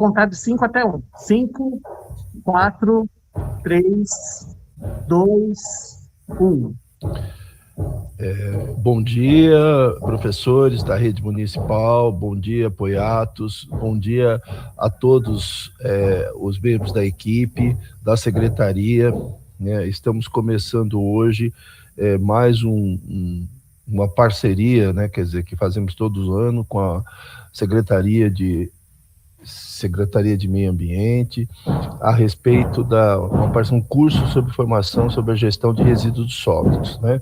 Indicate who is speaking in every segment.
Speaker 1: contar de 5 até 1. 5, 4, 3, 2, 1.
Speaker 2: Bom dia, professores da rede municipal, bom dia, apoiados, bom dia a todos os membros da equipe, da secretaria, né? Estamos começando hoje mais uma parceria, né, quer dizer, que fazemos todos os anos com a Secretaria de Meio Ambiente, a respeito um curso sobre formação sobre a gestão de resíduos sólidos, né?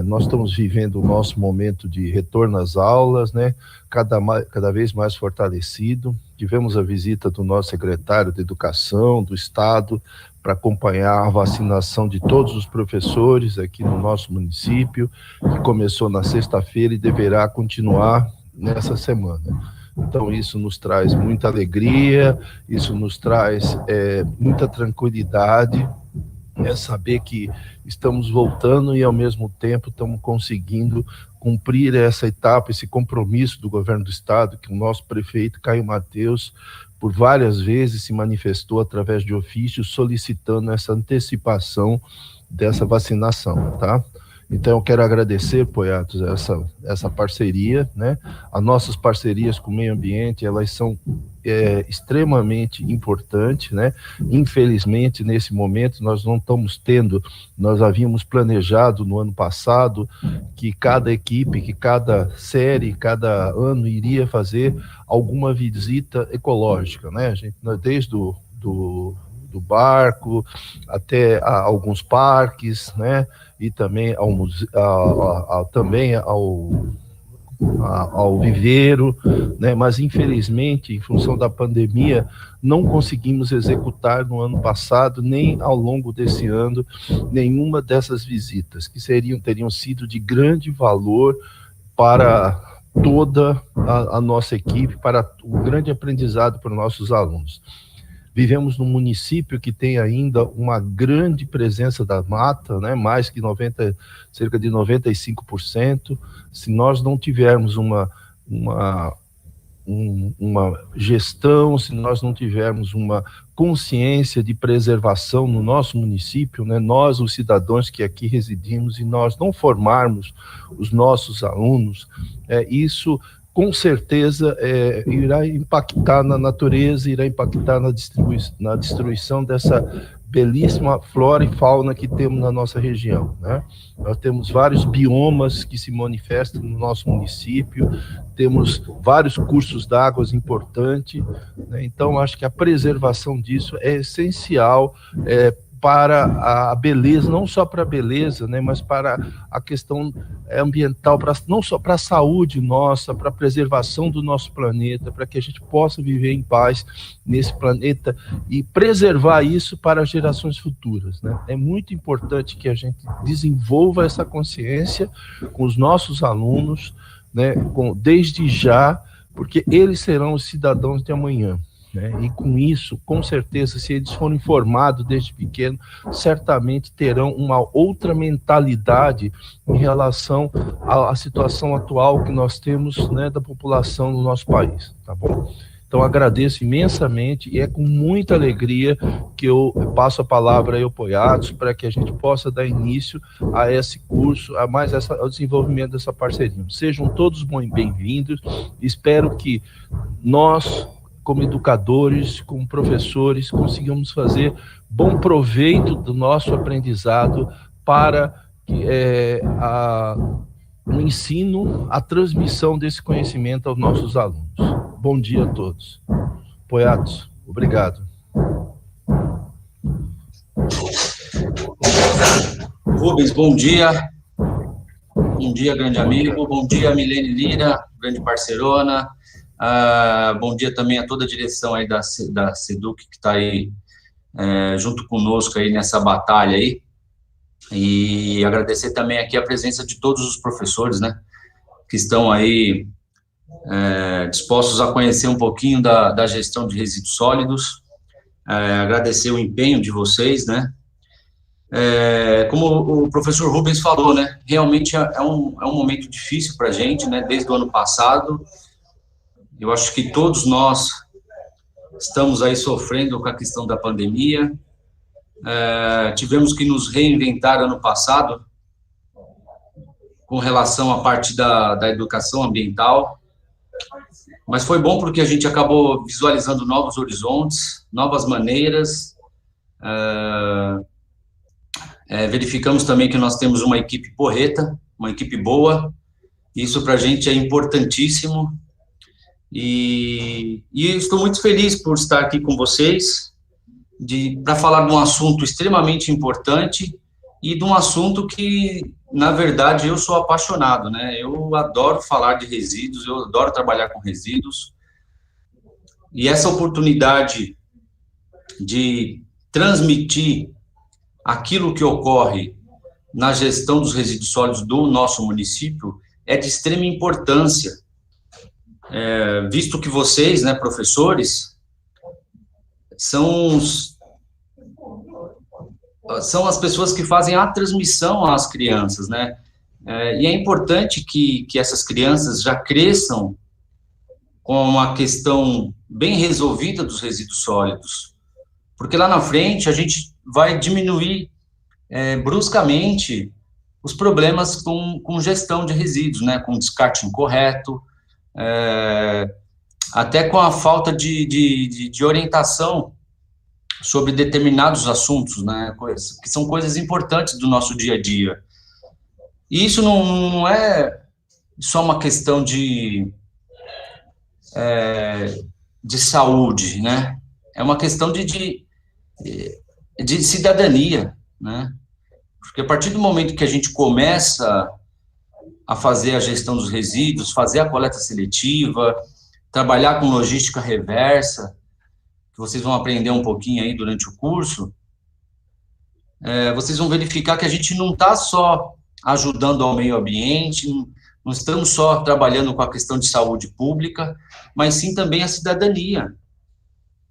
Speaker 2: Nós estamos vivendo o nosso momento de retorno às aulas, né? Cada vez mais fortalecido. Tivemos a visita do nosso secretário de Educação do Estado para acompanhar a vacinação de todos os professores aqui no nosso município, que começou na sexta-feira e deverá continuar nessa semana. Então, isso nos traz muita alegria, isso nos traz muita tranquilidade, saber que estamos voltando e, ao mesmo tempo, estamos conseguindo cumprir essa etapa, esse compromisso do governo do Estado, que o nosso prefeito, Caio Mateus, por várias vezes se manifestou através de ofícios solicitando essa antecipação dessa vacinação, tá? Então, eu quero agradecer, apoiados, essa parceria, né? As nossas parcerias com o meio ambiente, elas são extremamente importantes, né? Infelizmente, nesse momento, nós não estamos tendo, nós havíamos planejado no ano passado que cada equipe, que cada série, cada ano iria fazer alguma visita ecológica, né? A gente, desde do barco até alguns parques, né? E também ao viveiro, né? Mas infelizmente, em função da pandemia, não conseguimos executar no ano passado, nem ao longo desse ano, nenhuma dessas visitas, que teriam sido de grande valor para toda a nossa equipe, para o grande aprendizado para os nossos alunos. Vivemos num município que tem ainda uma grande presença da mata, né? Mais que cerca de 95%. Se nós não tivermos uma gestão, se nós não tivermos uma consciência de preservação no nosso município, né? Nós, os cidadãos que aqui residimos, e nós não formarmos os nossos alunos, isso com certeza irá impactar na natureza, irá impactar na destruição dessa belíssima flora e fauna que temos na nossa região, né? Nós temos vários biomas que se manifestam no nosso município, temos vários cursos d'água importantes, né? Então, acho que a preservação disso é essencial para a beleza, não só para a beleza, né, mas para a questão ambiental, não só para a saúde nossa, para a preservação do nosso planeta, para que a gente possa viver em paz nesse planeta e preservar isso para as gerações futuras, né? É muito importante que a gente desenvolva essa consciência com os nossos alunos, né, desde já, porque eles serão os cidadãos de amanhã, né? E com isso, com certeza, se eles forem informados desde pequeno, certamente terão uma outra mentalidade em relação à situação atual que nós temos, né, da população no nosso país, tá bom? Então, agradeço imensamente e é com muita alegria que eu passo a palavra aí, apoiados, para que a gente possa dar início a esse curso, ao desenvolvimento dessa parceria. Sejam todos bem-vindos, espero que nós, como educadores, como professores, consigamos fazer bom proveito do nosso aprendizado para o ensino, a transmissão desse conhecimento aos nossos alunos. Bom dia a todos. Apoiados, obrigado.
Speaker 3: Rubens, bom dia. Bom dia, grande amigo. Bom dia, Milene Lira, grande parceirona. Bom dia também a toda a direção aí da SEDUC, que está aí junto conosco aí nessa batalha aí, e agradecer também aqui a presença de todos os professores, né, que estão aí dispostos a conhecer um pouquinho da gestão de resíduos sólidos, agradecer o empenho de vocês, né, como o professor Rubens falou, né, realmente é um momento difícil para a gente, né, desde o ano passado. Eu acho que todos nós estamos aí sofrendo com a questão da pandemia, tivemos que nos reinventar ano passado com relação à parte da educação ambiental, mas foi bom porque a gente acabou visualizando novos horizontes, novas maneiras, verificamos também que nós temos uma equipe porreta, uma equipe boa, isso para a gente é importantíssimo, e estou muito feliz por estar aqui com vocês, para falar de um assunto extremamente importante, e de um assunto que, na verdade, eu sou apaixonado, né? Eu adoro falar de resíduos, eu adoro trabalhar com resíduos, e essa oportunidade de transmitir aquilo que ocorre na gestão dos resíduos sólidos do nosso município é de extrema importância, visto que vocês, né, professores, são as pessoas que fazem a transmissão às crianças, né? E é importante que essas crianças já cresçam com uma questão bem resolvida dos resíduos sólidos, porque lá na frente a gente vai diminuir bruscamente os problemas com gestão de resíduos, né? Com descarte incorreto, até com a falta de orientação sobre determinados assuntos, né, que são coisas importantes do nosso dia a dia. E isso não é só uma questão de saúde, né, é uma questão de cidadania, né, porque a partir do momento que a gente começa a fazer a gestão dos resíduos, fazer a coleta seletiva, trabalhar com logística reversa, que vocês vão aprender um pouquinho aí durante o curso, vocês vão verificar que a gente não está só ajudando ao meio ambiente, não estamos só trabalhando com a questão de saúde pública, mas sim também a cidadania,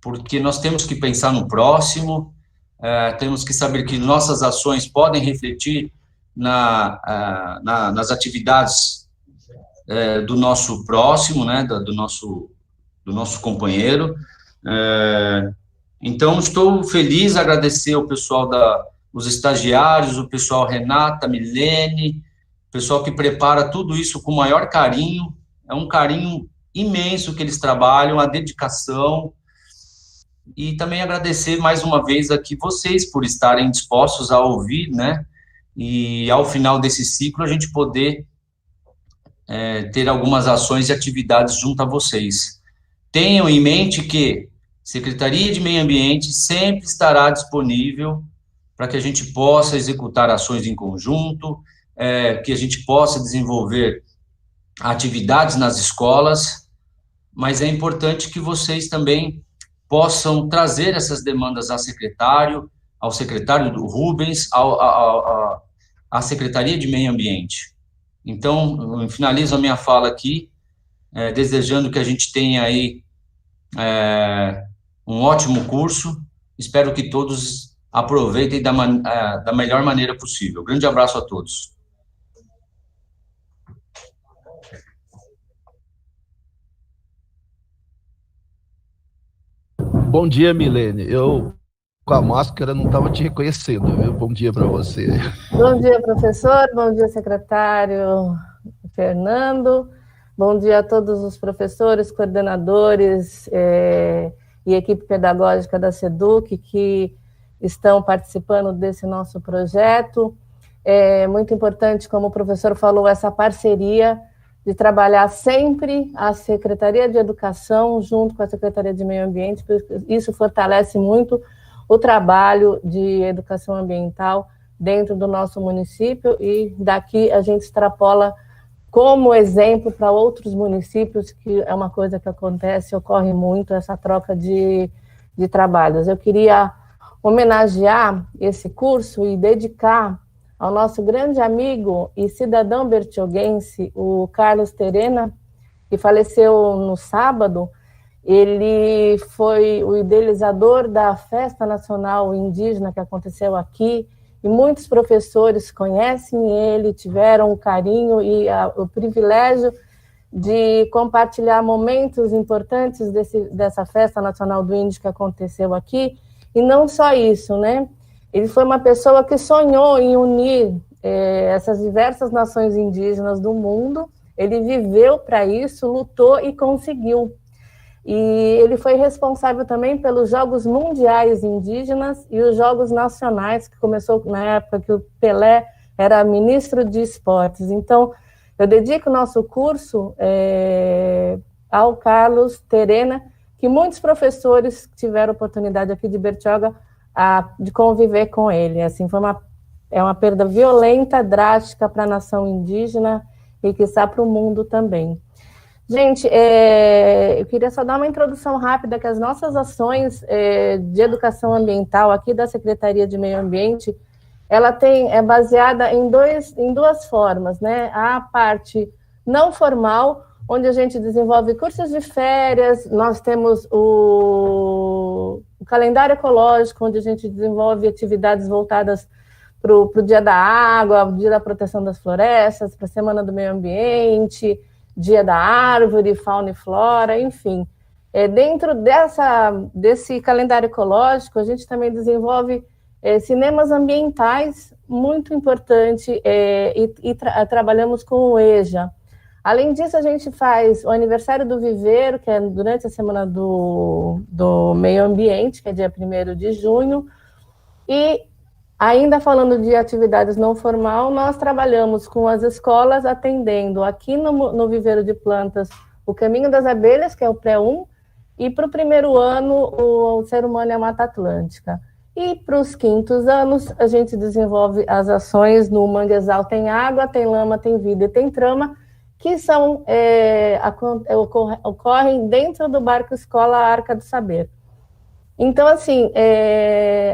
Speaker 3: porque nós temos que pensar no próximo, temos que saber que nossas ações podem refletir nas atividades do nosso próximo, né, do nosso companheiro. Então, estou feliz, agradecer ao pessoal os estagiários, o pessoal Renata, Milene, o pessoal que prepara tudo isso com o maior carinho, é um carinho imenso que eles trabalham, a dedicação, e também agradecer mais uma vez aqui vocês por estarem dispostos a ouvir, né, e ao final desse ciclo a gente poder ter algumas ações e atividades junto a vocês. Tenham em mente que Secretaria de Meio Ambiente sempre estará disponível para que a gente possa executar ações em conjunto, que a gente possa desenvolver atividades nas escolas, mas é importante que vocês também possam trazer essas demandas ao secretário do Rubens, à Secretaria de Meio Ambiente. Então, eu finalizo a minha fala aqui, desejando que a gente tenha aí um ótimo curso, espero que todos aproveitem da melhor maneira possível. Grande abraço a todos.
Speaker 2: Bom dia, Milene. Eu, com a máscara, não estava te reconhecendo, viu? Bom dia para você.
Speaker 4: Bom dia, professor. Bom dia, secretário Fernando. Bom dia a todos os professores, coordenadores e equipe pedagógica da SEDUC que estão participando desse nosso projeto. É muito importante, como o professor falou, essa parceria de trabalhar sempre a Secretaria de Educação junto com a Secretaria de Meio Ambiente, porque isso fortalece muito o trabalho de educação ambiental dentro do nosso município, e daqui a gente extrapola como exemplo para outros municípios, que é uma coisa que acontece, ocorre muito, essa troca de trabalhos. Eu queria homenagear esse curso e dedicar ao nosso grande amigo e cidadão bertioguense, o Carlos Terena, que faleceu no sábado. Ele foi o idealizador da Festa Nacional Indígena que aconteceu aqui, e muitos professores conhecem ele, tiveram o carinho e o privilégio de compartilhar momentos importantes dessa Festa Nacional do Índio que aconteceu aqui, e não só isso, né? Ele foi uma pessoa que sonhou em unir essas diversas nações indígenas do mundo, ele viveu para isso, lutou e conseguiu. E ele foi responsável também pelos Jogos Mundiais Indígenas e os Jogos Nacionais, que começou na época que o Pelé era ministro de esportes. Então, eu dedico o nosso curso ao Carlos Terena, que muitos professores tiveram oportunidade aqui de Bertioga de conviver com ele. Assim, é uma perda violenta, drástica para a nação indígena e que está para o mundo também. Gente, eu queria só dar uma introdução rápida que as nossas ações de educação ambiental aqui da Secretaria de Meio Ambiente, ela é baseada em duas formas, né? A parte não formal, onde a gente desenvolve cursos de férias, nós temos o calendário ecológico, onde a gente desenvolve atividades voltadas para o Dia da Água, o Dia da Proteção das Florestas, para a Semana do Meio Ambiente, Dia da Árvore, Fauna e Flora, enfim. Dentro desse calendário ecológico, a gente também desenvolve cinemas ambientais, muito importante, e trabalhamos com o EJA. Além disso, a gente faz o aniversário do Viveiro, que é durante a Semana do Meio Ambiente, que é dia 1º de junho, e ainda falando de atividades não formal, nós trabalhamos com as escolas atendendo aqui no Viveiro de Plantas o Caminho das Abelhas, que é o pré-1, e para o 1º ano o Ser Humano e a Mata Atlântica. E para os 5º anos a gente desenvolve as ações no Manguezal Tem Água, Tem Lama, Tem Vida e Tem Trama, que ocorrem dentro do barco escola Arca do Saber. Então, assim,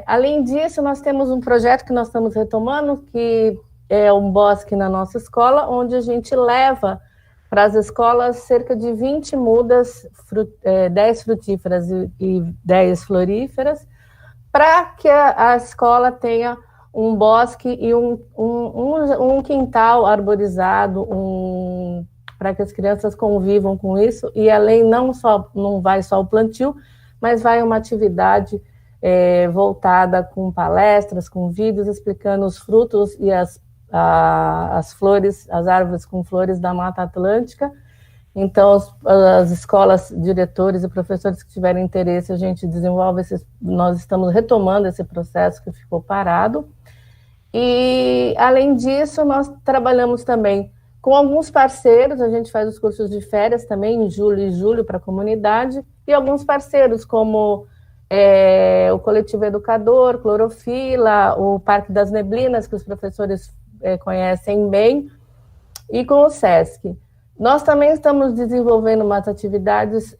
Speaker 4: além disso, nós temos um projeto que nós estamos retomando, que é um bosque na nossa escola, onde a gente leva para as escolas cerca de 20 mudas, 10 frutíferas e 10 floríferas, para que a escola tenha um bosque e um quintal arborizado, para que as crianças convivam com isso, e além não vai só o plantio, mas vai uma atividade voltada com palestras, com vídeos explicando os frutos e as flores, as árvores com flores da Mata Atlântica. Então, as escolas, diretores e professores que tiverem interesse, a gente desenvolve nós estamos retomando esse processo que ficou parado. E, além disso, nós trabalhamos também com alguns parceiros, a gente faz os cursos de férias também, em julho e julho, para a comunidade, e alguns parceiros, como o Coletivo Educador, Clorofila, o Parque das Neblinas, que os professores conhecem bem, e com o SESC. Nós também estamos desenvolvendo umas atividades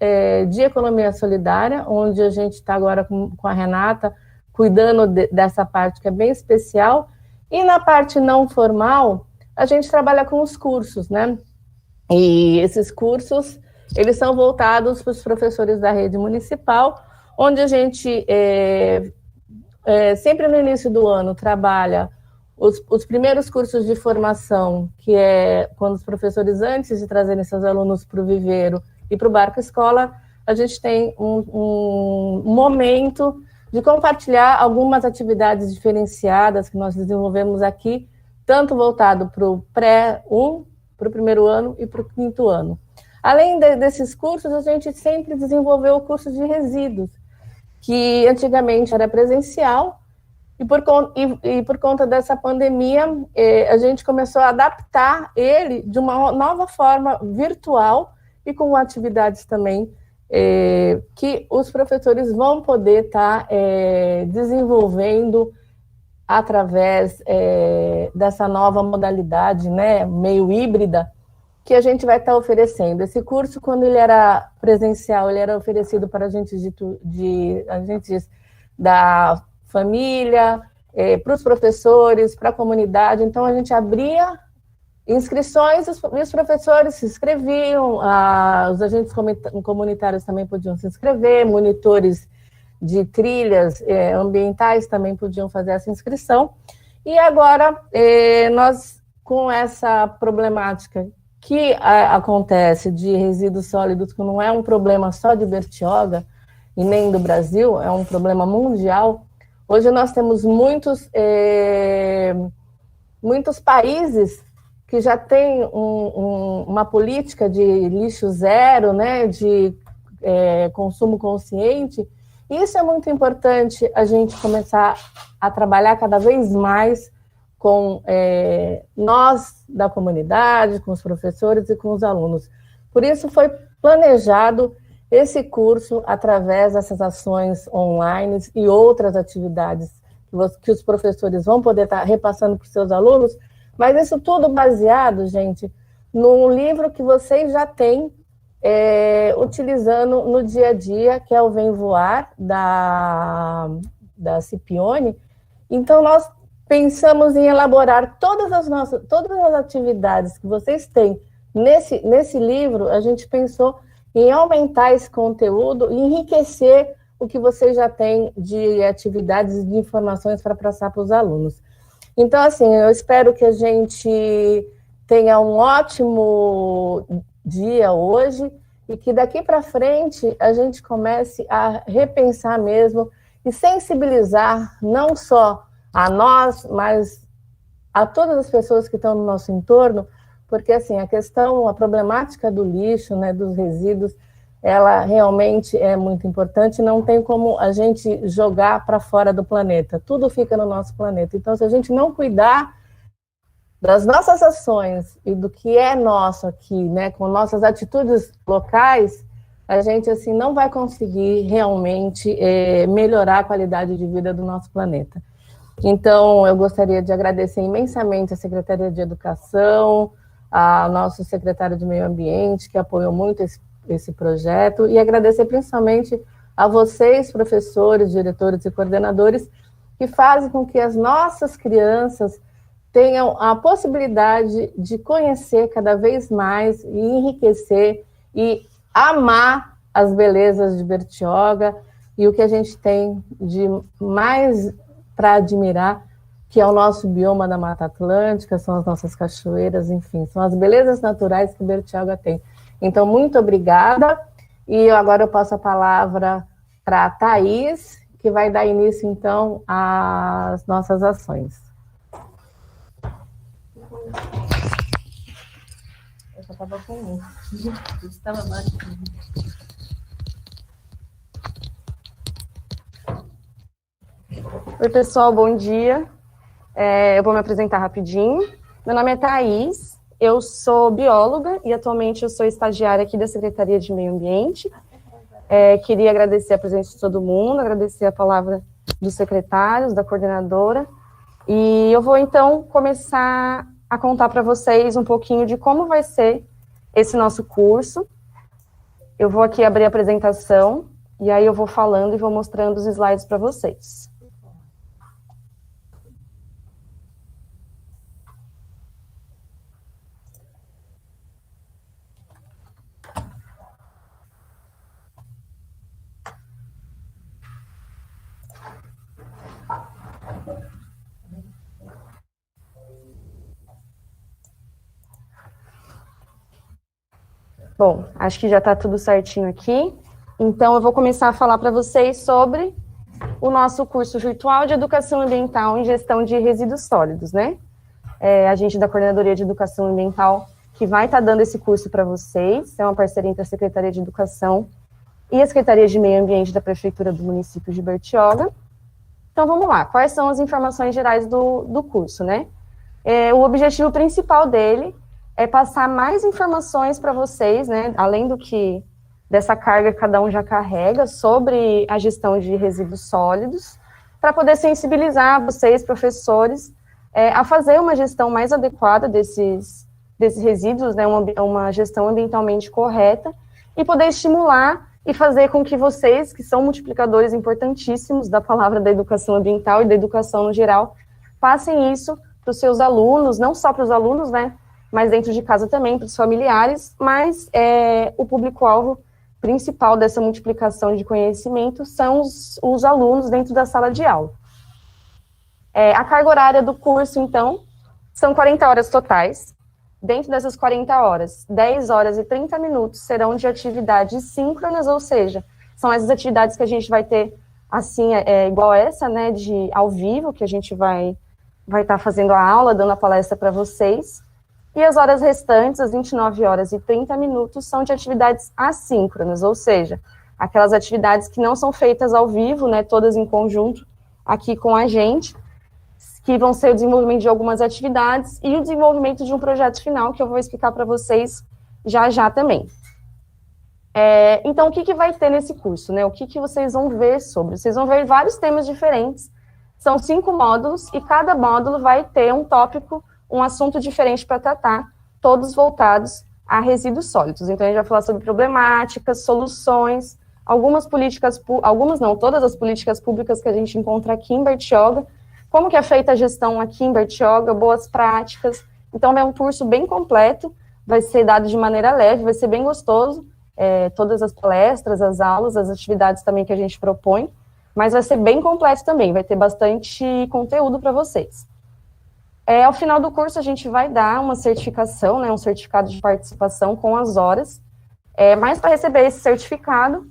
Speaker 4: de economia solidária, onde a gente está agora com a Renata, cuidando dessa parte que é bem especial, e na parte não formal, a gente trabalha com os cursos, né? E esses cursos, eles são voltados para os professores da rede municipal, onde a gente, sempre no início do ano, trabalha os primeiros cursos de formação, que é quando os professores, antes de trazerem seus alunos para o viveiro e para o barco escola, a gente tem um momento de compartilhar algumas atividades diferenciadas que nós desenvolvemos aqui, tanto voltado para o pré-1, para o 1º ano e para o 5º ano. Além desses cursos, a gente sempre desenvolveu o curso de resíduos, que antigamente era presencial, e por conta dessa pandemia, a gente começou a adaptar ele de uma nova forma virtual e com atividades também que os professores vão poder estar desenvolvendo através dessa nova modalidade, né, meio híbrida, que a gente vai estar oferecendo. Esse curso, quando ele era presencial, ele era oferecido para agentes da família, para os professores, para a comunidade. Então, a gente abria inscrições e os professores se inscreviam, os agentes comunitários também podiam se inscrever, monitores de trilhas ambientais também podiam fazer essa inscrição. E agora, nós, com essa problemática que acontece de resíduos sólidos, que não é um problema só de Bertioga e nem do Brasil, é um problema mundial. Hoje nós temos muitos países que já têm uma política de lixo zero, né, de consumo consciente. Isso é muito importante a gente começar a trabalhar cada vez mais com nós da comunidade, com os professores e com os alunos. Por isso foi planejado esse curso através dessas ações online e outras atividades que os professores vão poder estar repassando para os seus alunos, mas isso tudo baseado, gente, num livro que vocês já têm utilizando no dia a dia, que é o Vem Voar, da Scipione. Então, nós pensamos em elaborar todas as atividades que vocês têm nesse livro. A gente pensou em aumentar esse conteúdo e enriquecer o que vocês já têm de atividades e de informações para passar para os alunos. Então, assim, eu espero que a gente tenha um ótimo dia hoje e que daqui para frente a gente comece a repensar mesmo e sensibilizar não só a nós, mas a todas as pessoas que estão no nosso entorno, porque assim, a problemática do lixo, né, dos resíduos, ela realmente é muito importante, não tem como a gente jogar para fora do planeta, tudo fica no nosso planeta. Então, se a gente não cuidar das nossas ações e do que é nosso aqui, né, com nossas atitudes locais, a gente assim não vai conseguir realmente melhorar a qualidade de vida do nosso planeta. Então, eu gostaria de agradecer imensamente a Secretaria de Educação, ao nosso secretário de Meio Ambiente, que apoiou muito esse projeto, e agradecer principalmente a vocês, professores, diretores e coordenadores, que fazem com que as nossas crianças tenham a possibilidade de conhecer cada vez mais e enriquecer e amar as belezas de Bertioga e o que a gente tem de mais para admirar, que é o nosso bioma da Mata Atlântica, são as nossas cachoeiras, enfim, são as belezas naturais que Bertioga tem. Então, muito obrigada, e agora eu passo a palavra para a Thaís, que vai dar início, então, às nossas ações. Eu só estava com um. Estava baixo.
Speaker 5: Oi, pessoal, bom dia. Eu vou me apresentar rapidinho. Meu nome é Thaís, eu sou bióloga e atualmente eu sou estagiária aqui da Secretaria de Meio Ambiente. Queria agradecer a presença de todo mundo, agradecer a palavra dos secretários, da coordenadora, e eu vou, então, começar a contar para vocês um pouquinho de como vai ser esse nosso curso. Eu vou aqui abrir a apresentação, e aí eu vou falando e vou mostrando os slides para vocês. Bom, acho que já está tudo certinho aqui. Então, eu vou começar a falar para vocês sobre o nosso curso virtual de Educação Ambiental em Gestão de Resíduos Sólidos, né? A gente da Coordenadoria de Educação Ambiental que vai estar dando esse curso para vocês. É uma parceria entre a Secretaria de Educação e a Secretaria de Meio Ambiente da Prefeitura do município de Bertioga. Então, vamos lá. Quais são as informações gerais do curso, né? O objetivo principal dele é passar mais informações para vocês, né, além do que dessa carga que cada um já carrega, sobre a gestão de resíduos sólidos, para poder sensibilizar vocês, professores, a fazer uma gestão mais adequada desses resíduos, né, uma gestão ambientalmente correta, e poder estimular e fazer com que vocês, que são multiplicadores importantíssimos da palavra da educação ambiental e da educação no geral, passem isso para os seus alunos, não só para os alunos, né, mas dentro de casa também, para os familiares, mas o público-alvo principal dessa multiplicação de conhecimento são os alunos dentro da sala de aula. A carga horária do curso, então, são 40 horas totais. dentro dessas 40 horas, 10 horas e 30 minutos serão de atividades síncronas, ou seja, são essas atividades que a gente vai ter, assim, igual essa, né, de ao vivo, que a gente vai estar fazendo a aula, dando a palestra para vocês. E as horas restantes, as 29 horas e 30 minutos, são de atividades assíncronas, ou seja, aquelas atividades que não são feitas ao vivo, né, todas em conjunto aqui com a gente, que vão ser o desenvolvimento de algumas atividades e o desenvolvimento de um projeto final, que eu vou explicar para vocês já também. Então, o que vai ter nesse curso, né? O que vocês vão ver sobre? Vocês vão ver vários temas diferentes, são 5 módulos, e cada módulo vai ter um tópico, um assunto diferente para tratar, todos voltados a resíduos sólidos. Então, a gente vai falar sobre problemáticas, soluções, todas as políticas públicas que a gente encontra aqui em Bertioga, como que é feita a gestão aqui em Bertioga, boas práticas. Então, é um curso bem completo, vai ser dado de maneira leve, vai ser bem gostoso, todas as palestras, as aulas, as atividades também que a gente propõe, mas vai ser bem completo também, vai ter bastante conteúdo para vocês. Ao final do curso, a gente vai dar uma certificação, né, um certificado de participação com as horas, mas para receber esse certificado,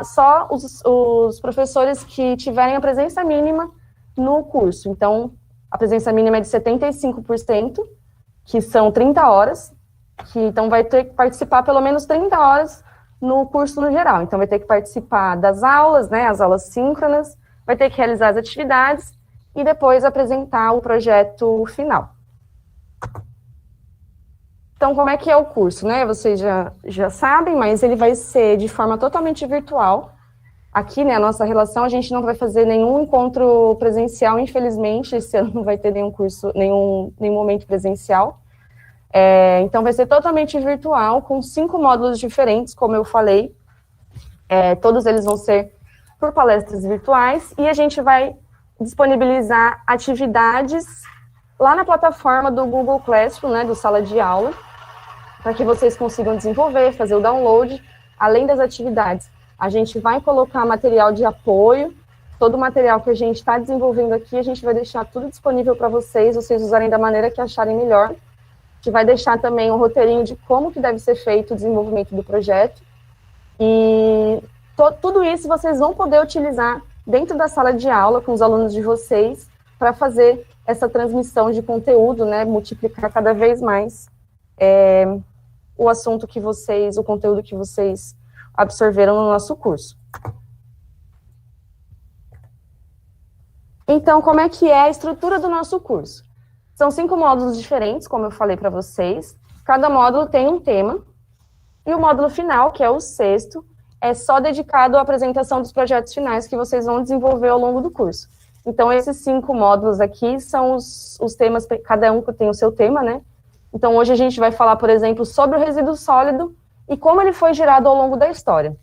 Speaker 5: só os professores que tiverem a presença mínima no curso. Então, a presença mínima é de 75%, que são 30 horas, então vai ter que participar pelo menos 30 horas no curso no geral. Então, vai ter que participar das aulas, né, as aulas síncronas, vai ter que realizar as atividades e depois apresentar o projeto final. Então, como é que é o curso, né? Vocês já sabem, mas ele vai ser de forma totalmente virtual. Aqui, né, a nossa relação, a gente não vai fazer nenhum encontro presencial, infelizmente, esse ano não vai ter nenhum curso, nenhum momento presencial. Então, vai ser totalmente virtual, com 5 módulos diferentes, como eu falei. Todos eles vão ser por palestras virtuais, e a gente vai disponibilizar atividades lá na plataforma do Google Classroom, né, do Sala de Aula, para que vocês consigam desenvolver, fazer o download, além das atividades. A gente vai colocar material de apoio, todo o material que a gente está desenvolvendo aqui, a gente vai deixar tudo disponível para vocês usarem da maneira que acharem melhor. A gente vai deixar também um roteirinho de como que deve ser feito o desenvolvimento do projeto. E tudo isso vocês vão poder utilizar dentro da sala de aula com os alunos de vocês para fazer essa transmissão de conteúdo, né, multiplicar cada vez mais o conteúdo que vocês absorveram no nosso curso. Então, como é que é a estrutura do nosso curso? São 5 módulos diferentes, como eu falei para vocês. Cada módulo tem um tema. E o módulo final, que é o 6º, é só dedicado à apresentação dos projetos finais que vocês vão desenvolver ao longo do curso. Então, esses 5 módulos aqui são os temas, cada um tem o seu tema, né? Então, hoje a gente vai falar, por exemplo, sobre o resíduo sólido e como ele foi gerado ao longo da história.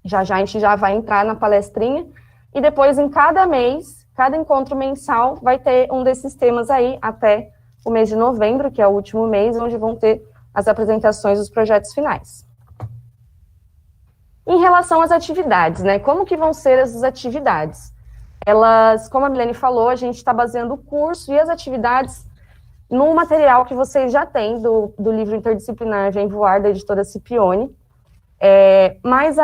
Speaker 5: Já a gente já vai entrar na palestrinha, e depois, em cada mês, cada encontro mensal, vai ter um desses temas aí, até o mês de novembro, que é o último mês, onde vão ter as apresentações dos projetos finais. Em relação às atividades, né, como que vão ser essas atividades? Elas, como a Milene falou, a gente está baseando o curso e as atividades no material que vocês já têm do livro interdisciplinar Vem Voar, da editora Scipione, mas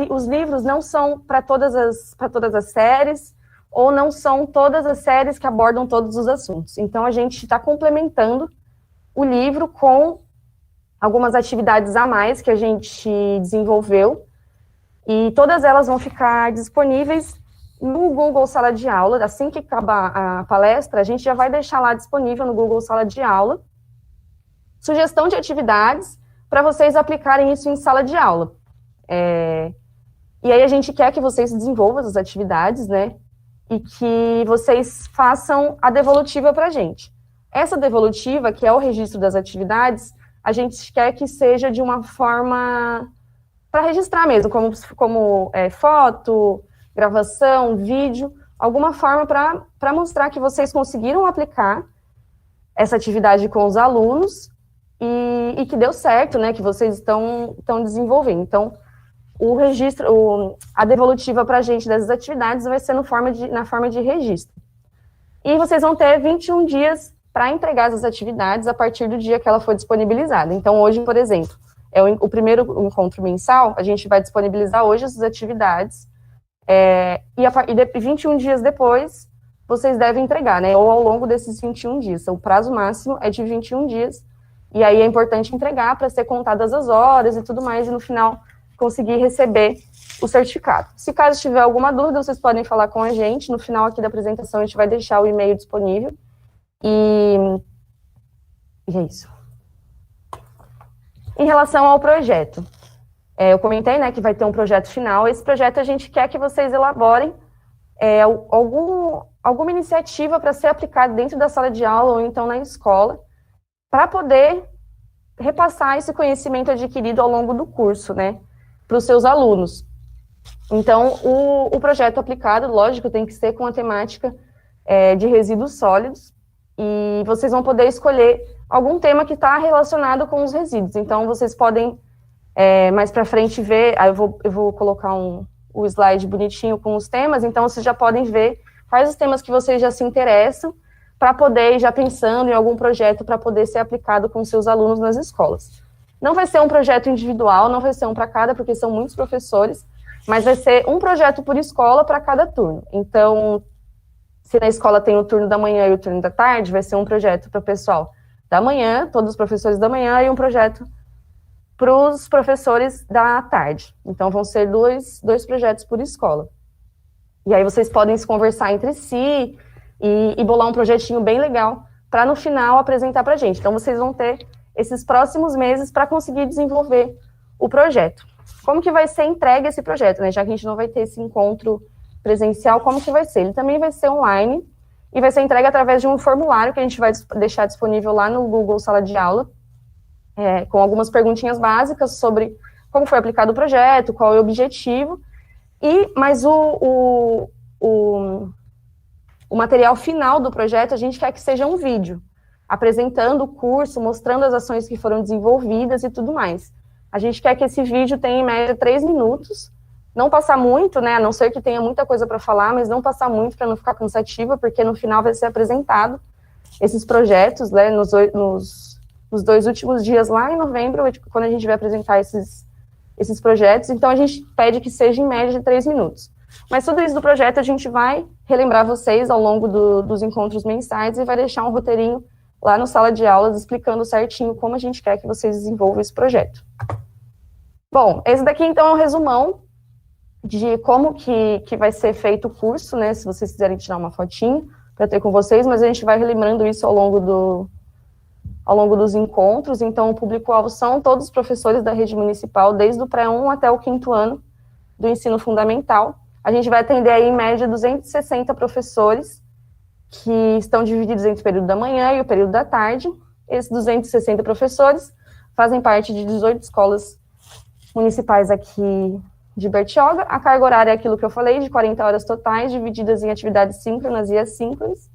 Speaker 5: os livros não são para todas as séries, ou não são todas as séries que abordam todos os assuntos. Então, a gente está complementando o livro com algumas atividades a mais que a gente desenvolveu, e todas elas vão ficar disponíveis no Google Sala de Aula. Assim que acabar a palestra, a gente já vai deixar lá disponível no Google Sala de Aula sugestão de atividades para vocês aplicarem isso em sala de aula. E aí a gente quer que vocês desenvolvam as atividades, né, e que vocês façam a devolutiva para a gente. Essa devolutiva, que é o registro das atividades, a gente quer que seja de uma forma para registrar mesmo, como foto, gravação, vídeo, alguma forma para mostrar que vocês conseguiram aplicar essa atividade com os alunos e que deu certo, né, que vocês estão desenvolvendo. Então, o registro, a devolutiva para a gente dessas atividades vai ser na forma de registro. E vocês vão ter 21 dias para entregar essas atividades a partir do dia que ela for disponibilizada. Então, hoje, por exemplo, é o primeiro encontro mensal, a gente vai disponibilizar hoje essas atividades, e 21 dias depois, vocês devem entregar, né, ou ao longo desses 21 dias. O prazo máximo é de 21 dias, e aí é importante entregar para ser contadas as horas e tudo mais, e no final conseguir receber o certificado. Se caso tiver alguma dúvida, vocês podem falar com a gente, no final aqui da apresentação a gente vai deixar o e-mail disponível, e é isso. Em relação ao projeto, eu comentei, né, que vai ter um projeto final. Esse projeto a gente quer que vocês elaborem alguma iniciativa para ser aplicada dentro da sala de aula ou então na escola, para poder repassar esse conhecimento adquirido ao longo do curso, né, para os seus alunos. Então, o projeto aplicado, lógico, tem que ser com a temática de resíduos sólidos, e vocês vão poder escolher algum tema que está relacionado com os resíduos. Então, vocês podem, mais para frente, ver, aí eu vou colocar o slide bonitinho com os temas, então vocês já podem ver quais os temas que vocês já se interessam, para poder ir já pensando em algum projeto para poder ser aplicado com seus alunos nas escolas. Não vai ser um projeto individual, não vai ser um para cada, porque são muitos professores, mas vai ser um projeto por escola para cada turno. Então, se na escola tem o turno da manhã e o turno da tarde, vai ser um projeto para o pessoal da manhã, todos os professores da manhã, e um projeto para os professores da tarde. Então, vão ser dois projetos por escola. E aí vocês podem se conversar entre si e bolar um projetinho bem legal para, no final, apresentar para a gente. Então, vocês vão ter esses próximos meses para conseguir desenvolver o projeto. Como que vai ser entregue esse projeto, né? Já que a gente não vai ter esse encontro presencial, como que vai ser? Ele também vai ser online e vai ser entregue através de um formulário que a gente vai deixar disponível lá no Google Sala de Aula, com algumas perguntinhas básicas sobre como foi aplicado o projeto, qual é o objetivo, mas o material final do projeto a gente quer que seja um vídeo, apresentando o curso, mostrando as ações que foram desenvolvidas e tudo mais. A gente quer que esse vídeo tenha, em média, 3 minutos, não passar muito, né, a não ser que tenha muita coisa para falar, mas não passar muito para não ficar cansativa, porque no final vai ser apresentado esses projetos, né, nos 2 últimos dias lá em novembro, quando a gente vai apresentar esses projetos. Então a gente pede que seja em média de 3 minutos. Mas tudo isso do projeto a gente vai relembrar vocês ao longo dos encontros mensais e vai deixar um roteirinho lá no Sala de Aulas explicando certinho como a gente quer que vocês desenvolvam esse projeto. Bom, esse daqui então é um resumão de como que vai ser feito o curso, né, se vocês quiserem tirar uma fotinho para ter com vocês, mas a gente vai relembrando isso ao longo dos encontros. Então, o público-alvo são todos os professores da rede municipal, desde o pré-1 até o 5º ano do ensino fundamental. A gente vai atender aí, em média, 260 professores, que estão divididos entre o período da manhã e o período da tarde. Esses 260 professores fazem parte de 18 escolas municipais aqui de Bertioga. A carga horária é aquilo que eu falei, de 40 horas totais, divididas em atividades síncronas e assíncronas.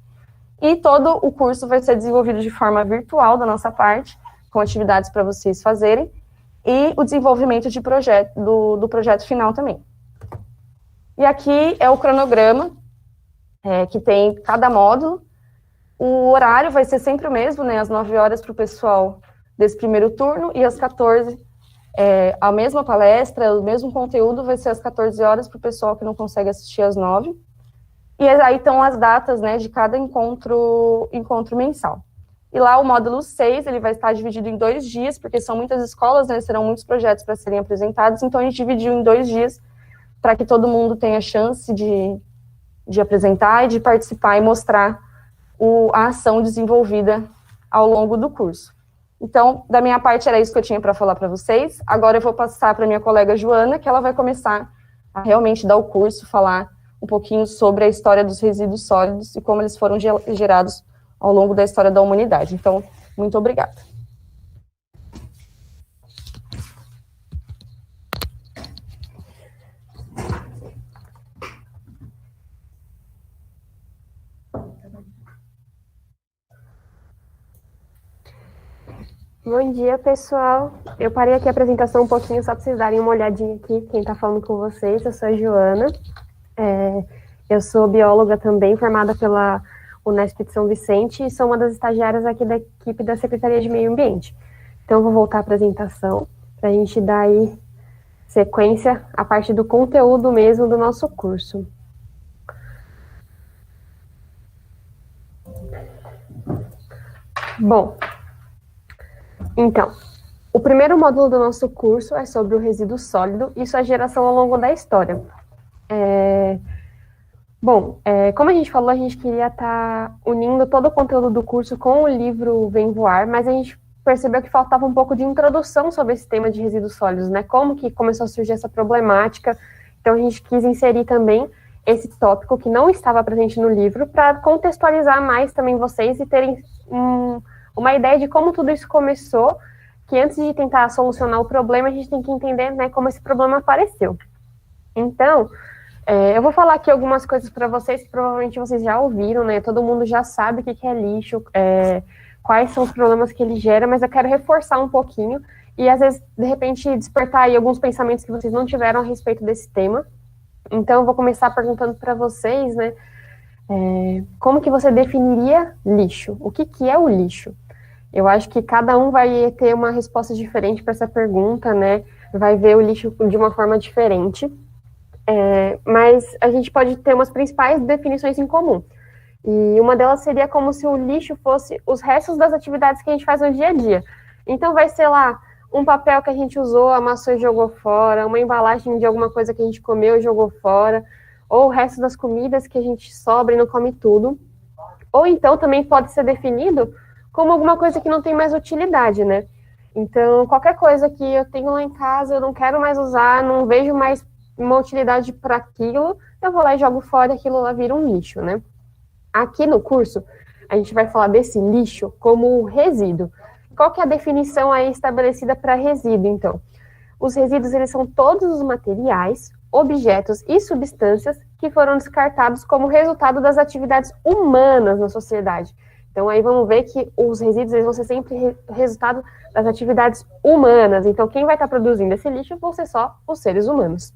Speaker 5: E todo o curso vai ser desenvolvido de forma virtual da nossa parte, com atividades para vocês fazerem, e o desenvolvimento de do projeto final também. E aqui é o cronograma, que tem cada módulo. O horário vai ser sempre o mesmo, né, às 9 horas para o pessoal desse primeiro turno, e às 14, a mesma palestra, o mesmo conteúdo vai ser às 14 horas para o pessoal que não consegue assistir às 9. E aí estão as datas, né, de cada encontro mensal. E lá o módulo 6, ele vai estar dividido em 2 dias, porque são muitas escolas, né, serão muitos projetos para serem apresentados, então a gente dividiu em 2 dias para que todo mundo tenha chance de apresentar e de participar e mostrar a ação desenvolvida ao longo do curso. Então, da minha parte, era isso que eu tinha para falar para vocês. Agora eu vou passar para minha colega Joana, que ela vai começar a realmente dar o curso, falar um pouquinho sobre a história dos resíduos sólidos e como eles foram gerados ao longo da história da humanidade. Então, muito obrigada.
Speaker 6: Bom dia, pessoal. Eu parei aqui a apresentação um pouquinho só para vocês darem uma olhadinha aqui, quem está falando com vocês. Eu sou a Joana. Eu sou bióloga também, formada pela Unesp de São Vicente, e sou uma das estagiárias aqui da equipe da Secretaria de Meio Ambiente. Então, eu vou voltar à apresentação para a gente dar aí sequência à parte do conteúdo mesmo do nosso curso. Bom, então, o primeiro módulo do nosso curso é sobre o resíduo sólido e sua geração ao longo da história. Como a gente falou, a gente queria estar unindo todo o conteúdo do curso com o livro Vem Voar, mas a gente percebeu que faltava um pouco de introdução sobre esse tema de resíduos sólidos, né? Como que começou a surgir essa problemática. Então, a gente quis inserir também esse tópico que não estava presente no livro, para contextualizar mais também vocês e terem uma ideia de como tudo isso começou, que antes de tentar solucionar o problema, a gente tem que entender, né, como esse problema apareceu. Então, eu vou falar aqui algumas coisas para vocês que provavelmente vocês já ouviram, né? Todo mundo já sabe o que é lixo, quais são os problemas que ele gera, mas eu quero reforçar um pouquinho e, às vezes, de repente, despertar aí alguns pensamentos que vocês não tiveram a respeito desse tema. Então, eu vou começar perguntando para vocês, né, como que você definiria lixo? O que é o lixo? Eu acho que cada um vai ter uma resposta diferente para essa pergunta, né? Vai ver o lixo de uma forma diferente. Mas a gente pode ter umas principais definições em comum. E uma delas seria como se o lixo fosse os restos das atividades que a gente faz no dia a dia. Então, vai ser lá um papel que a gente usou, amassou e jogou fora, uma embalagem de alguma coisa que a gente comeu e jogou fora, ou o resto das comidas que a gente sobra e não come tudo. Ou então, também pode ser definido como alguma coisa que não tem mais utilidade, né? Então, qualquer coisa que eu tenho lá em casa, eu não quero mais usar, não vejo mais uma utilidade para aquilo, eu vou lá e jogo fora e aquilo lá vira um lixo, né? Aqui no curso, a gente vai falar desse lixo como resíduo. Qual que é a definição aí estabelecida para resíduo, então? Os resíduos, eles são todos os materiais, objetos e substâncias que foram descartados como resultado das atividades humanas na sociedade. Então, aí vamos ver que os resíduos, eles vão ser sempre resultado das atividades humanas. Então, quem vai estar produzindo esse lixo vão ser só os seres humanos.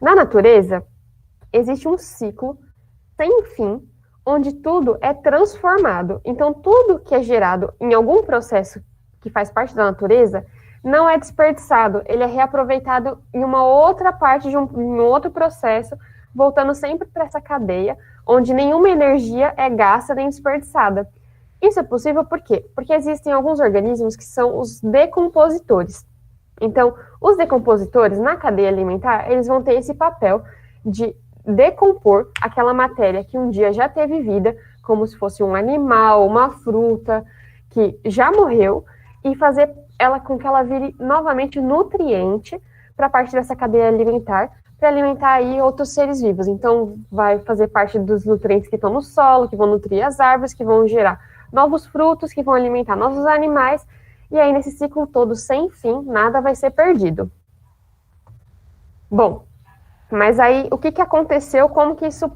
Speaker 6: Na natureza, existe um ciclo sem fim, onde tudo é transformado. Então, tudo que é gerado em algum processo que faz parte da natureza não é desperdiçado, ele é reaproveitado em uma outra parte de um outro processo, voltando sempre para essa cadeia, onde nenhuma energia é gasta nem desperdiçada. Isso é possível por quê? Porque existem alguns organismos que são os decompositores. Então, os decompositores, na cadeia alimentar, eles vão ter esse papel de decompor aquela matéria que um dia já teve vida, como se fosse um animal, uma fruta, que já morreu, e fazer ela com que ela vire novamente nutriente para parte dessa cadeia alimentar, para alimentar aí outros seres vivos. Então, vai fazer parte dos nutrientes que estão no solo, que vão nutrir as árvores, que vão gerar novos frutos, que vão alimentar novos animais, e aí nesse ciclo todo sem fim, nada vai ser perdido. Bom, mas aí o que aconteceu, como que isso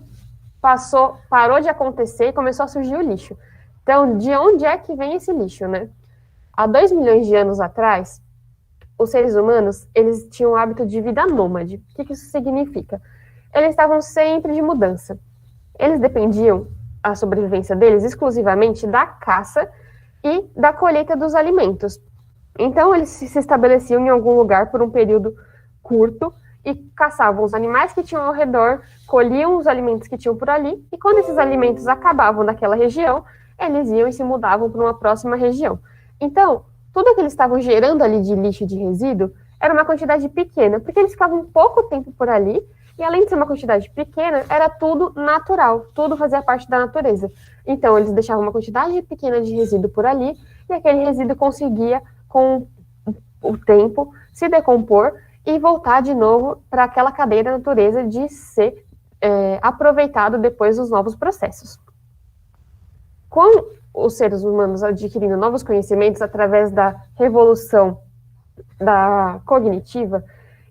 Speaker 6: parou de acontecer e começou a surgir o lixo? Então, de onde é que vem esse lixo, né? Há 2 milhões de anos atrás, os seres humanos, eles tinham o hábito de vida nômade. O que isso significa? Eles estavam sempre de mudança. Eles dependiam, a sobrevivência deles, exclusivamente da caça e da colheita dos alimentos. Então, eles se estabeleciam em algum lugar por um período curto e caçavam os animais que tinham ao redor, colhiam os alimentos que tinham por ali, e quando esses alimentos acabavam naquela região, eles iam e se mudavam para uma próxima região. Então, tudo que eles estavam gerando ali de lixo e de resíduo era uma quantidade pequena, porque eles ficavam pouco tempo por ali, e além de ser uma quantidade pequena, era tudo natural, tudo fazia parte da natureza. Então, eles deixavam uma quantidade pequena de resíduo por ali, e aquele resíduo conseguia, com o tempo, se decompor e voltar de novo para aquela cadeia da natureza de ser aproveitado depois dos novos processos. Com os seres humanos adquirindo novos conhecimentos através da revolução cognitiva,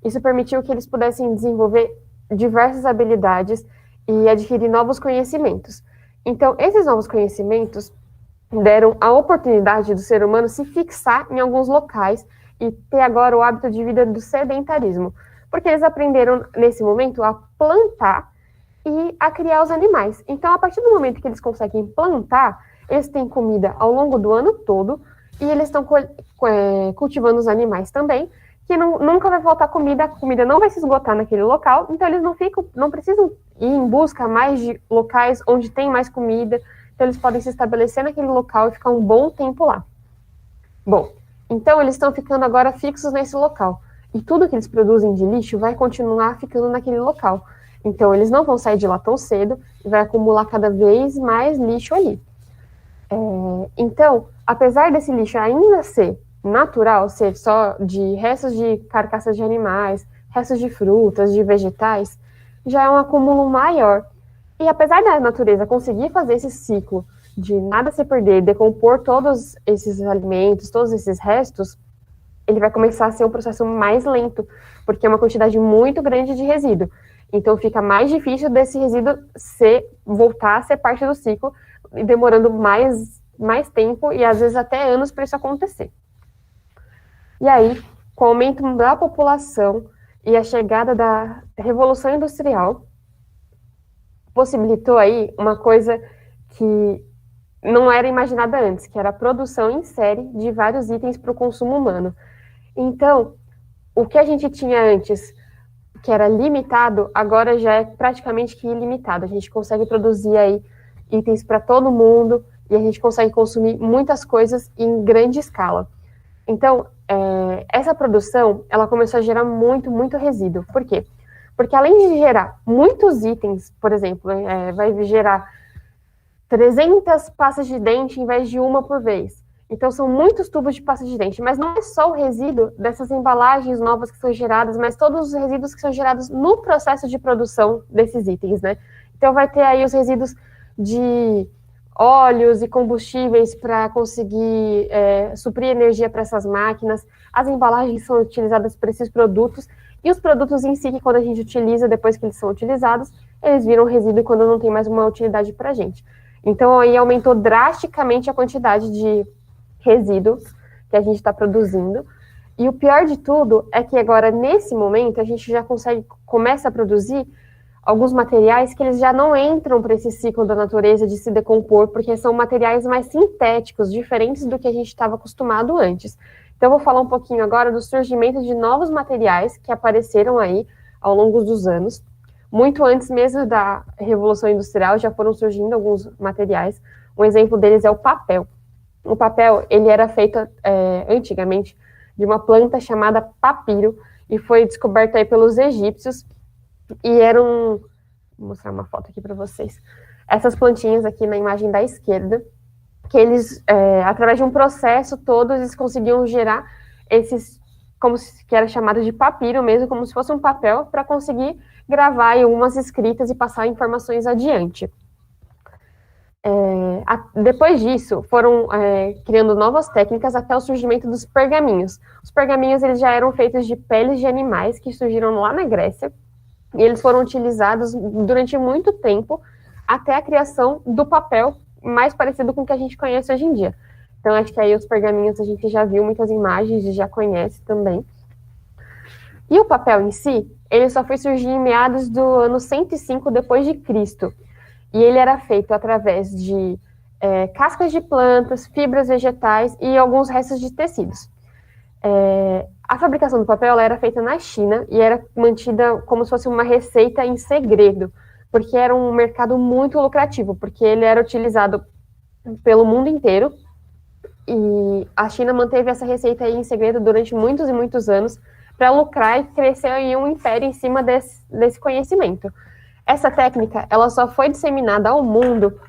Speaker 6: isso permitiu que eles pudessem desenvolver diversas habilidades e adquirir novos conhecimentos. Então, esses novos conhecimentos deram a oportunidade do ser humano se fixar em alguns locais e ter agora o hábito de vida do sedentarismo, porque eles aprenderam, nesse momento, a plantar e a criar os animais. Então, a partir do momento que eles conseguem plantar, eles têm comida ao longo do ano todo, e eles estão cultivando os animais também, que nunca vai faltar comida, a comida não vai se esgotar naquele local, então eles não precisam ir em busca mais de locais onde tem mais comida, então eles podem se estabelecer naquele local e ficar um bom tempo lá. Bom, então eles estão ficando agora fixos nesse local, e tudo que eles produzem de lixo vai continuar ficando naquele local. Então eles não vão sair de lá tão cedo, e vai acumular cada vez mais lixo ali. Então, apesar desse lixo ainda ser natural, ser só de restos de carcaças de animais, restos de frutas, de vegetais, já é um acúmulo maior. E apesar da natureza conseguir fazer esse ciclo de nada se perder, decompor todos esses alimentos, todos esses restos, ele vai começar a ser um processo mais lento, porque é uma quantidade muito grande de resíduo. Então fica mais difícil desse resíduo voltar a ser parte do ciclo, demorando mais tempo e às vezes até anos para isso acontecer. E aí, com o aumento da população e a chegada da Revolução Industrial, possibilitou aí uma coisa que não era imaginada antes, que era a produção em série de vários itens para o consumo humano. Então, o que a gente tinha antes, que era limitado, agora já é praticamente que ilimitado. A gente consegue produzir aí itens para todo mundo e a gente consegue consumir muitas coisas em grande escala. Então, essa produção, ela começou a gerar muito, muito resíduo. Por quê? Porque além de gerar muitos itens, por exemplo, vai gerar 300 pastas de dente em vez de uma por vez. Então, são muitos tubos de pasta de dente, mas não é só o resíduo dessas embalagens novas que são geradas, mas todos os resíduos que são gerados no processo de produção desses itens, né? Então, vai ter aí os resíduos de óleos e combustíveis para conseguir suprir energia para essas máquinas, as embalagens são utilizadas para esses produtos, e os produtos em si, que quando a gente utiliza, depois que eles são utilizados, eles viram resíduo quando não tem mais uma utilidade para a gente. Então, aí aumentou drasticamente a quantidade de resíduos que a gente está produzindo, e o pior de tudo é que agora, nesse momento, a gente já começa a produzir alguns materiais que eles já não entram para esse ciclo da natureza de se decompor, porque são materiais mais sintéticos, diferentes do que a gente estava acostumado antes. Então, eu vou falar um pouquinho agora do surgimento de novos materiais que apareceram aí ao longo dos anos. Muito antes mesmo da Revolução Industrial, já foram surgindo alguns materiais. Um exemplo deles é o papel. O papel, ele era feito antigamente de uma planta chamada papiro, e foi descoberto aí pelos egípcios, e vou mostrar uma foto aqui para vocês. Essas plantinhas aqui na imagem da esquerda, que eles, através de um processo todo, eles conseguiam gerar esses, que era chamado de papiro mesmo, como se fosse um papel, para conseguir gravar aí umas escritas e passar informações adiante. Depois disso, foram criando novas técnicas até o surgimento dos pergaminhos. Os pergaminhos, eles já eram feitos de peles de animais que surgiram lá na Grécia, e eles foram utilizados durante muito tempo até a criação do papel mais parecido com o que a gente conhece hoje em dia. Então, acho que aí os pergaminhos a gente já viu muitas imagens e já conhece também. E o papel em si, ele só foi surgir em meados do ano 105 depois de Cristo. E ele era feito através de cascas de plantas, fibras vegetais e alguns restos de tecidos. A fabricação do papel ela era feita na China e era mantida como se fosse uma receita em segredo, porque era um mercado muito lucrativo, porque ele era utilizado pelo mundo inteiro, e a China manteve essa receita aí em segredo durante muitos e muitos anos para lucrar e crescer aí um império em cima desse conhecimento. Essa técnica ela só foi disseminada ao mundo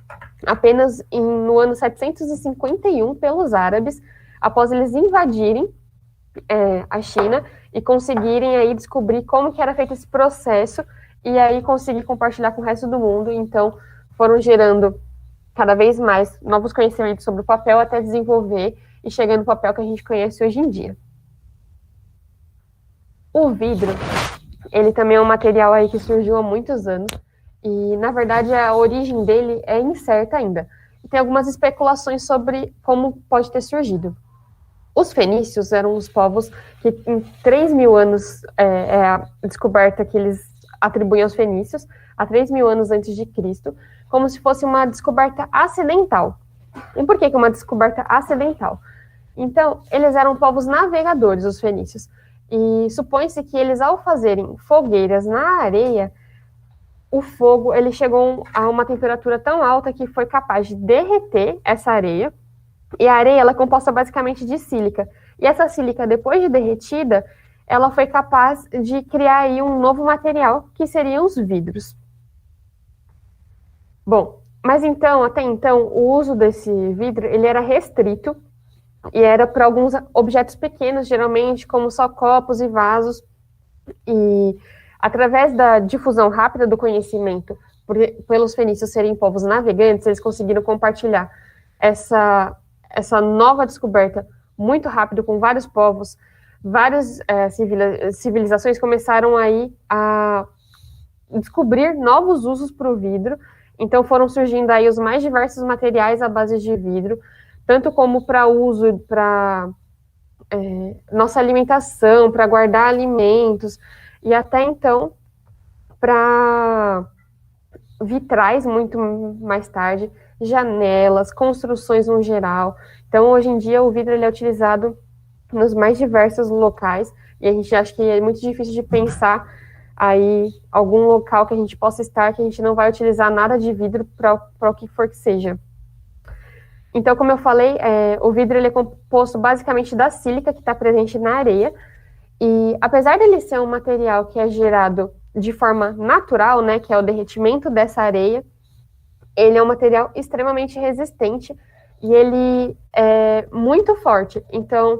Speaker 6: apenas no ano 751 pelos árabes, após eles invadirem a China e conseguirem aí descobrir como que era feito esse processo e aí conseguir compartilhar com o resto do mundo. Então, foram gerando cada vez mais novos conhecimentos sobre o papel até desenvolver e chegar no papel que a gente conhece hoje em dia. O vidro, ele também é um material aí que surgiu há muitos anos e, na verdade, a origem dele é incerta ainda. E tem algumas especulações sobre como pode ter surgido. Os fenícios eram os povos que, em 3.000 anos, a descoberta que eles atribuem aos fenícios, há 3.000 anos antes de Cristo, como se fosse uma descoberta acidental. E por que uma descoberta acidental? Então, eles eram povos navegadores, os fenícios, e supõe-se que eles, ao fazerem fogueiras na areia, o fogo ele chegou a uma temperatura tão alta que foi capaz de derreter essa areia, e a areia ela é composta basicamente de sílica. E essa sílica, depois de derretida, ela foi capaz de criar aí um novo material, que seriam os vidros. Bom, mas então, até então, o uso desse vidro, ele era restrito, e era para alguns objetos pequenos, geralmente, como só copos e vasos, e através da difusão rápida do conhecimento, pelos fenícios serem povos navegantes, eles conseguiram compartilhar essa nova descoberta muito rápido com vários povos. Várias civilizações começaram aí a descobrir novos usos para o vidro, então foram surgindo aí os mais diversos materiais à base de vidro, tanto como para uso para nossa alimentação, para guardar alimentos, e até então para vitrais muito mais tarde, janelas, construções no geral. Então, hoje em dia, o vidro ele é utilizado nos mais diversos locais, e a gente acha que é muito difícil de pensar aí algum local que a gente possa estar que a gente não vai utilizar nada de vidro para o que for que seja. Então, como eu falei, o vidro ele é composto basicamente da sílica que está presente na areia, e apesar dele ser um material que é gerado de forma natural, né, que é o derretimento dessa areia, ele é um material extremamente resistente e ele é muito forte. Então,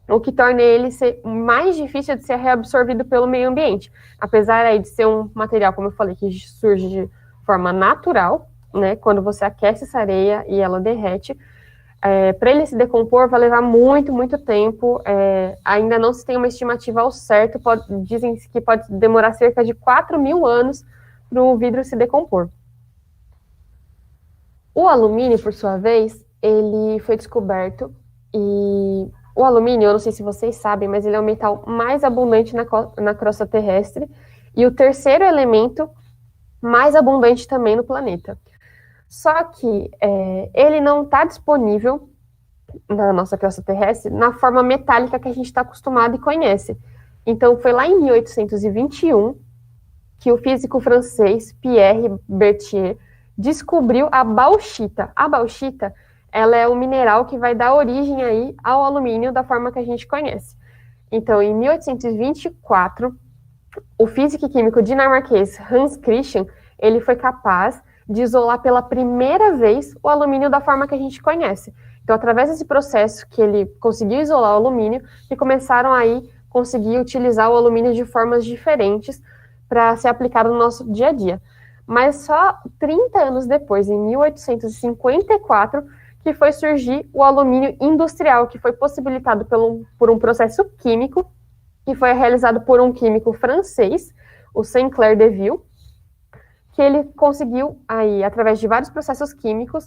Speaker 6: o que torna ele ser mais difícil de ser reabsorvido pelo meio ambiente. Apesar aí de ser um material, como eu falei, que surge de forma natural, né, quando você aquece essa areia e ela derrete, para ele se decompor vai levar muito, muito tempo, ainda não se tem uma estimativa ao certo, dizem que pode demorar cerca de 4.000 anos para o vidro se decompor. O alumínio, por sua vez, ele foi descoberto, e o alumínio, eu não sei se vocês sabem, mas ele é o metal mais abundante na crosta terrestre, e o terceiro elemento mais abundante também no planeta. Só que ele não está disponível na nossa crosta terrestre na forma metálica que a gente está acostumado e conhece. Então, foi lá em 1821 que o físico francês Pierre Berthier descobriu a bauxita. A bauxita, ela é o mineral que vai dar origem aí ao alumínio da forma que a gente conhece. Então, em 1824, o físico e químico dinamarquês Hans Christian, ele foi capaz de isolar pela primeira vez o alumínio da forma que a gente conhece. Então, através desse processo que ele conseguiu isolar o alumínio, e começaram aí conseguir utilizar o alumínio de formas diferentes para ser aplicado no nosso dia a dia. Mas só 30 anos depois, em 1854, que foi surgir o alumínio industrial, que foi possibilitado por um processo químico, que foi realizado por um químico francês, o Sinclair Deville, que ele conseguiu, aí, através de vários processos químicos,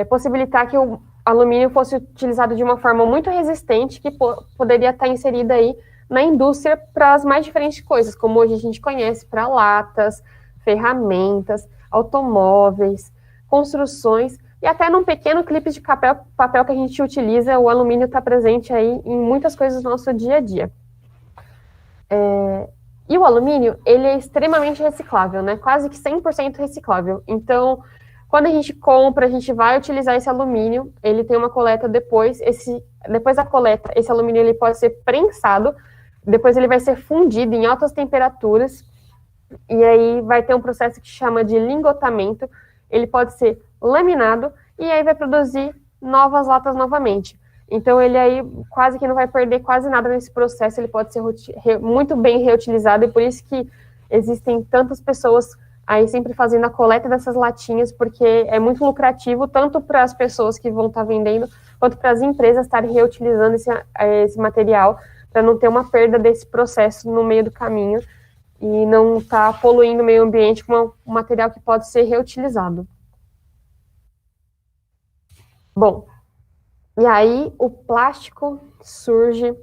Speaker 6: possibilitar que o alumínio fosse utilizado de uma forma muito resistente, que poderia estar inserida aí na indústria para as mais diferentes coisas, como hoje a gente conhece, para latas, ferramentas, automóveis, construções, e até num pequeno clipe de papel que a gente utiliza, o alumínio está presente aí em muitas coisas do nosso dia a dia. E o alumínio, ele é extremamente reciclável, né? Quase que 100% reciclável. Então, quando a gente compra, a gente vai utilizar esse alumínio, ele tem uma coleta depois, depois da coleta, esse alumínio ele pode ser prensado, depois ele vai ser fundido em altas temperaturas, e aí vai ter um processo que chama de lingotamento, ele pode ser laminado, e aí vai produzir novas latas novamente. Então, ele aí quase que não vai perder quase nada nesse processo, ele pode ser muito bem reutilizado, e por isso que existem tantas pessoas aí sempre fazendo a coleta dessas latinhas, porque é muito lucrativo, tanto para as pessoas que vão estar vendendo, quanto para as empresas estarem reutilizando esse material, para não ter uma perda desse processo no meio do caminho, e não estar poluindo o meio ambiente com um material que pode ser reutilizado. Bom, e aí o plástico surge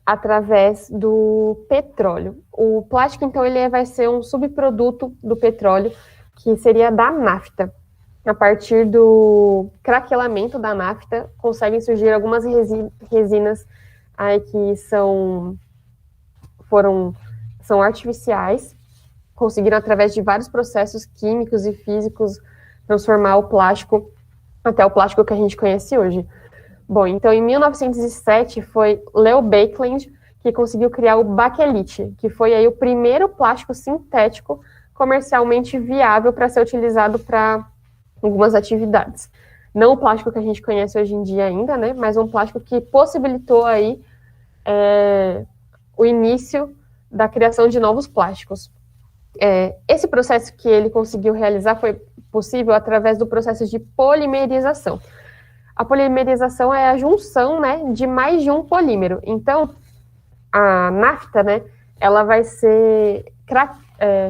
Speaker 6: através do petróleo. O plástico, então, ele vai ser um subproduto do petróleo, que seria da nafta. A partir do craquelamento da nafta, conseguem surgir algumas resinas aí que são artificiais, conseguiram, através de vários processos químicos e físicos, transformar o plástico até o plástico que a gente conhece hoje. Bom, então, em 1907, foi Leo Baekeland que conseguiu criar o baquelite, que foi aí o primeiro plástico sintético comercialmente viável para ser utilizado para algumas atividades. Não o plástico que a gente conhece hoje em dia ainda, né, mas um plástico que possibilitou aí o início da criação de novos plásticos. Esse processo que ele conseguiu realizar foi possível através do processo de polimerização. A polimerização é a junção, né, de mais de um polímero. Então, a nafta, né, ela vai ser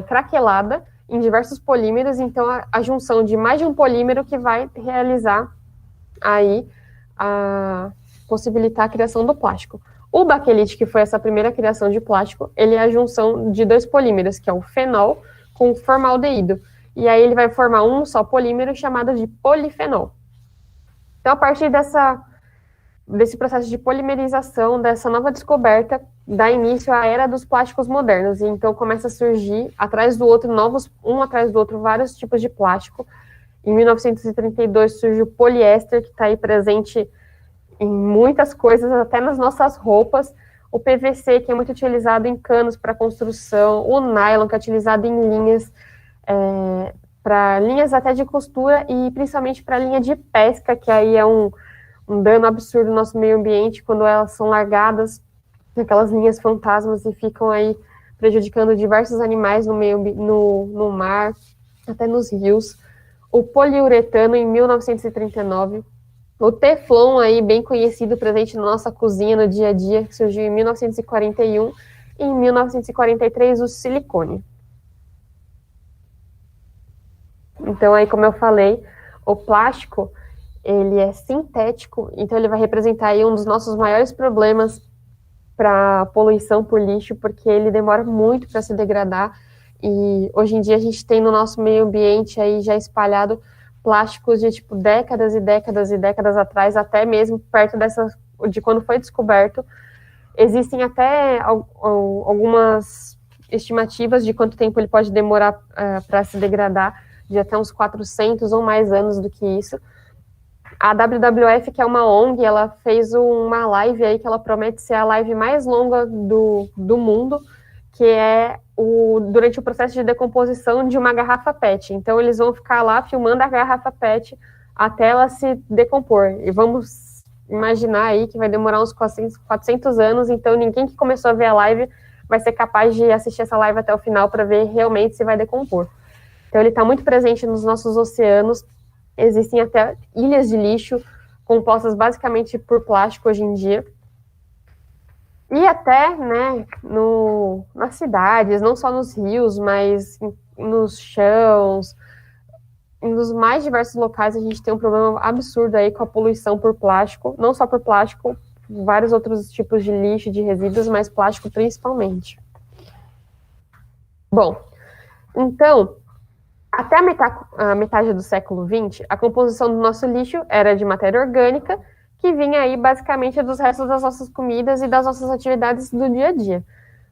Speaker 6: craquelada em diversos polímeros, então a junção de mais de um polímero que vai realizar aí, possibilitar a criação do plástico. O baquelite, que foi essa primeira criação de plástico, ele é a junção de dois polímeros, que é o fenol com o formaldeído. E aí ele vai formar um só polímero chamado de polifenol. Então, a partir desse processo de polimerização, dessa nova descoberta, dá início à era dos plásticos modernos. E então começa a surgir, um atrás do outro, vários tipos de plástico. Em 1932 surge o poliéster, que está aí presente em muitas coisas, até nas nossas roupas. O PVC, que é muito utilizado em canos para construção. O nylon, que é utilizado em linhas, para linhas até de costura e principalmente para linha de pesca, que aí é um dano absurdo no nosso meio ambiente quando elas são largadas, aquelas linhas fantasmas, e ficam aí prejudicando diversos animais no mar, até nos rios. O poliuretano, em 1939. O Teflon, aí, bem conhecido, presente na nossa cozinha no dia a dia, que surgiu em 1941. E em 1943, o silicone. Então, aí, como eu falei, o plástico, ele é sintético, então ele vai representar aí um dos nossos maiores problemas para poluição por lixo, porque ele demora muito para se degradar, e hoje em dia a gente tem no nosso meio ambiente aí já espalhado plásticos de tipo décadas e décadas e décadas atrás, até mesmo perto de quando foi descoberto. Existem até algumas estimativas de quanto tempo ele pode demorar para se degradar, de até uns 400 ou mais anos do que isso. A WWF, que é uma ONG, ela fez uma live aí que ela promete ser a live mais longa do mundo, que é durante o processo de decomposição de uma garrafa PET. Então, eles vão ficar lá filmando a garrafa PET até ela se decompor. E vamos imaginar aí que vai demorar uns 400 anos, então ninguém que começou a ver a live vai ser capaz de assistir essa live até o final para ver realmente se vai decompor. Então, ele está muito presente nos nossos oceanos. Existem até ilhas de lixo compostas basicamente por plástico hoje em dia. E até, né, nas cidades, não só nos rios, mas nos chãos, nos mais diversos locais, a gente tem um problema absurdo aí com a poluição por plástico, não só por plástico, vários outros tipos de lixo, de resíduos, mas plástico principalmente. Bom, então, até a metade do século XX, a composição do nosso lixo era de matéria orgânica, que vinha aí basicamente dos restos das nossas comidas e das nossas atividades do dia a dia.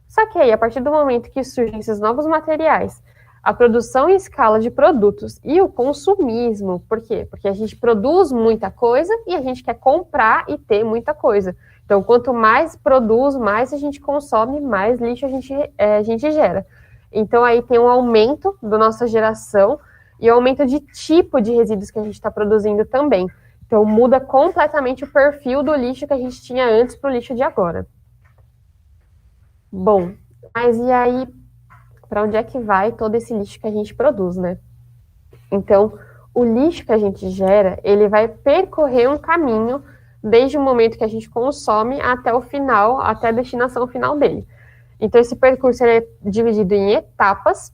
Speaker 6: Só que aí, a partir do momento que surgem esses novos materiais, a produção em escala de produtos e o consumismo, por quê? Porque a gente produz muita coisa e a gente quer comprar e ter muita coisa. Então, quanto mais produz, mais a gente consome, mais lixo a gente gera. Então, aí tem um aumento da nossa geração e um aumento de tipo de resíduos que a gente está produzindo também. Então, muda completamente o perfil do lixo que a gente tinha antes para o lixo de agora. Bom, mas e aí, para onde é que vai todo esse lixo que a gente produz, né? Então, o lixo que a gente gera, ele vai percorrer um caminho desde o momento que a gente consome até o final, até a destinação final dele. Então, esse percurso ele é dividido em etapas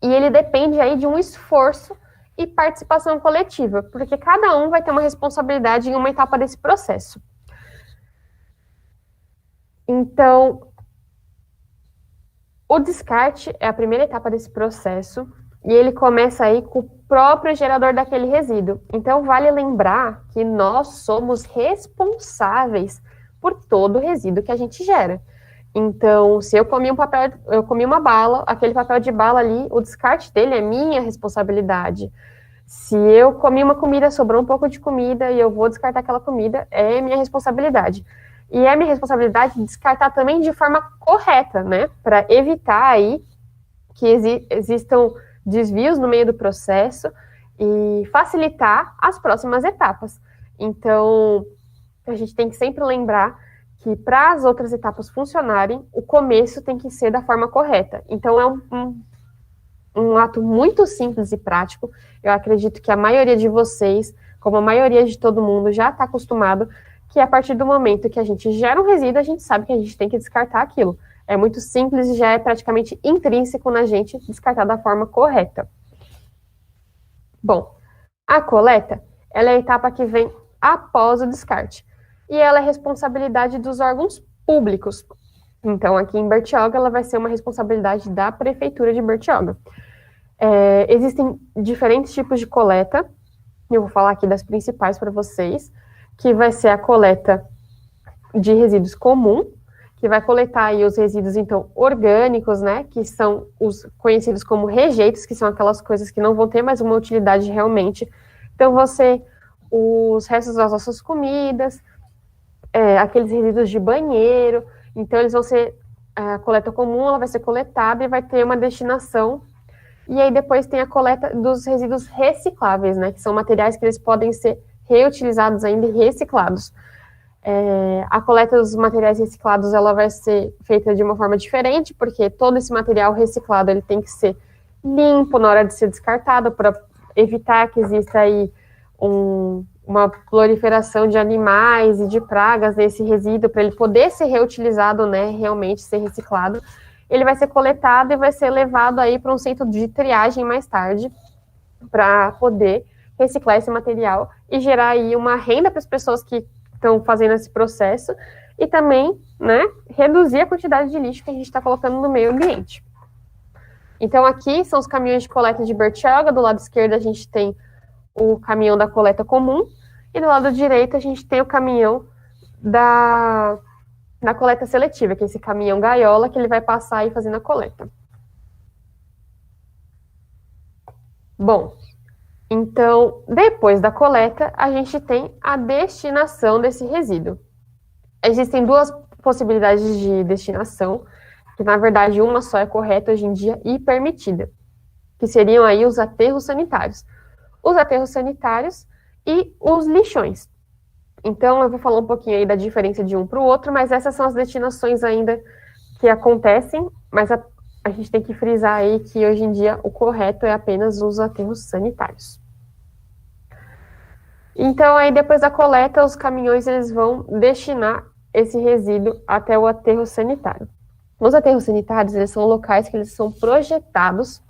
Speaker 6: e ele depende aí de um esforço e participação coletiva, porque cada um vai ter uma responsabilidade em uma etapa desse processo. Então, o descarte é a primeira etapa desse processo, e ele começa aí com o próprio gerador daquele resíduo. Então, vale lembrar que nós somos responsáveis por todo o resíduo que a gente gera. Então, se eu comi eu comi uma bala, aquele papel de bala ali, o descarte dele é minha responsabilidade. Se eu comi uma comida, sobrou um pouco de comida e eu vou descartar aquela comida, é minha responsabilidade. E é minha responsabilidade descartar também de forma correta, né? Para evitar aí que existam desvios no meio do processo e facilitar as próximas etapas. Então, a gente tem que sempre lembrar que para as outras etapas funcionarem, o começo tem que ser da forma correta. Então, é um ato muito simples e prático. Eu acredito que a maioria de vocês, como a maioria de todo mundo, já está acostumado que a partir do momento que a gente gera um resíduo, a gente sabe que a gente tem que descartar aquilo. É muito simples e já é praticamente intrínseco na gente descartar da forma correta. Bom, a coleta, ela é a etapa que vem após o descarte. E ela é responsabilidade dos órgãos públicos. Então, aqui em Bertioga, ela vai ser uma responsabilidade da Prefeitura de Bertioga. Existem diferentes tipos de coleta, eu vou falar aqui das principais para vocês, que vai ser a coleta de resíduos comum, que vai coletar aí os resíduos, então, orgânicos, né, que são os conhecidos como rejeitos, que são aquelas coisas que não vão ter mais uma utilidade realmente. Então, os restos das nossas comidas, aqueles resíduos de banheiro, então eles vão ser, a coleta comum, ela vai ser coletada e vai ter uma destinação, e aí depois tem a coleta dos resíduos recicláveis, né, que são materiais que eles podem ser reutilizados ainda e reciclados. A coleta dos materiais reciclados, ela vai ser feita de uma forma diferente, porque todo esse material reciclado, ele tem que ser limpo na hora de ser descartado, para evitar que exista aí uma proliferação de animais e de pragas nesse resíduo, para ele poder ser reutilizado, né, realmente ser reciclado. Ele vai ser coletado e vai ser levado aí para um centro de triagem mais tarde, para poder reciclar esse material e gerar aí uma renda para as pessoas que estão fazendo esse processo e também, né, reduzir a quantidade de lixo que a gente está colocando no meio ambiente. Então, aqui são os caminhões de coleta de Bertioga. Do lado esquerdo, a gente tem o caminhão da coleta comum, e do lado direito, a gente tem o caminhão da coleta seletiva, que é esse caminhão gaiola, que ele vai passar aí fazendo a coleta. Bom, então, depois da coleta, a gente tem a destinação desse resíduo. Existem duas possibilidades de destinação, que na verdade uma só é correta hoje em dia e permitida, que seriam aí os aterros sanitários. Os aterros sanitários e os lixões. Então, eu vou falar um pouquinho aí da diferença de um para o outro, mas essas são as destinações ainda que acontecem, mas a gente tem que frisar aí que hoje em dia o correto é apenas os aterros sanitários. Então, aí depois da coleta, os caminhões eles vão destinar esse resíduo até o aterro sanitário. Os aterros sanitários, eles são locais que eles são projetados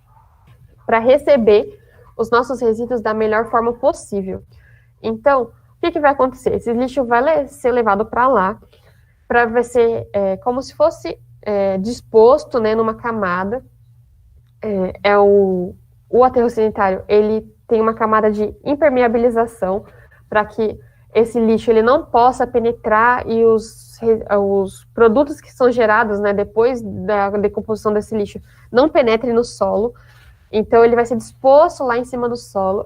Speaker 6: para receber os nossos resíduos da melhor forma possível. Então, o que vai acontecer? Esse lixo vai ser levado para lá, vai ser como se fosse disposto, né, numa camada. O aterro sanitário, ele tem uma camada de impermeabilização para que esse lixo ele não possa penetrar e os produtos que são gerados, né, depois da decomposição desse lixo não penetrem no solo. Então, ele vai ser disposto lá em cima do solo.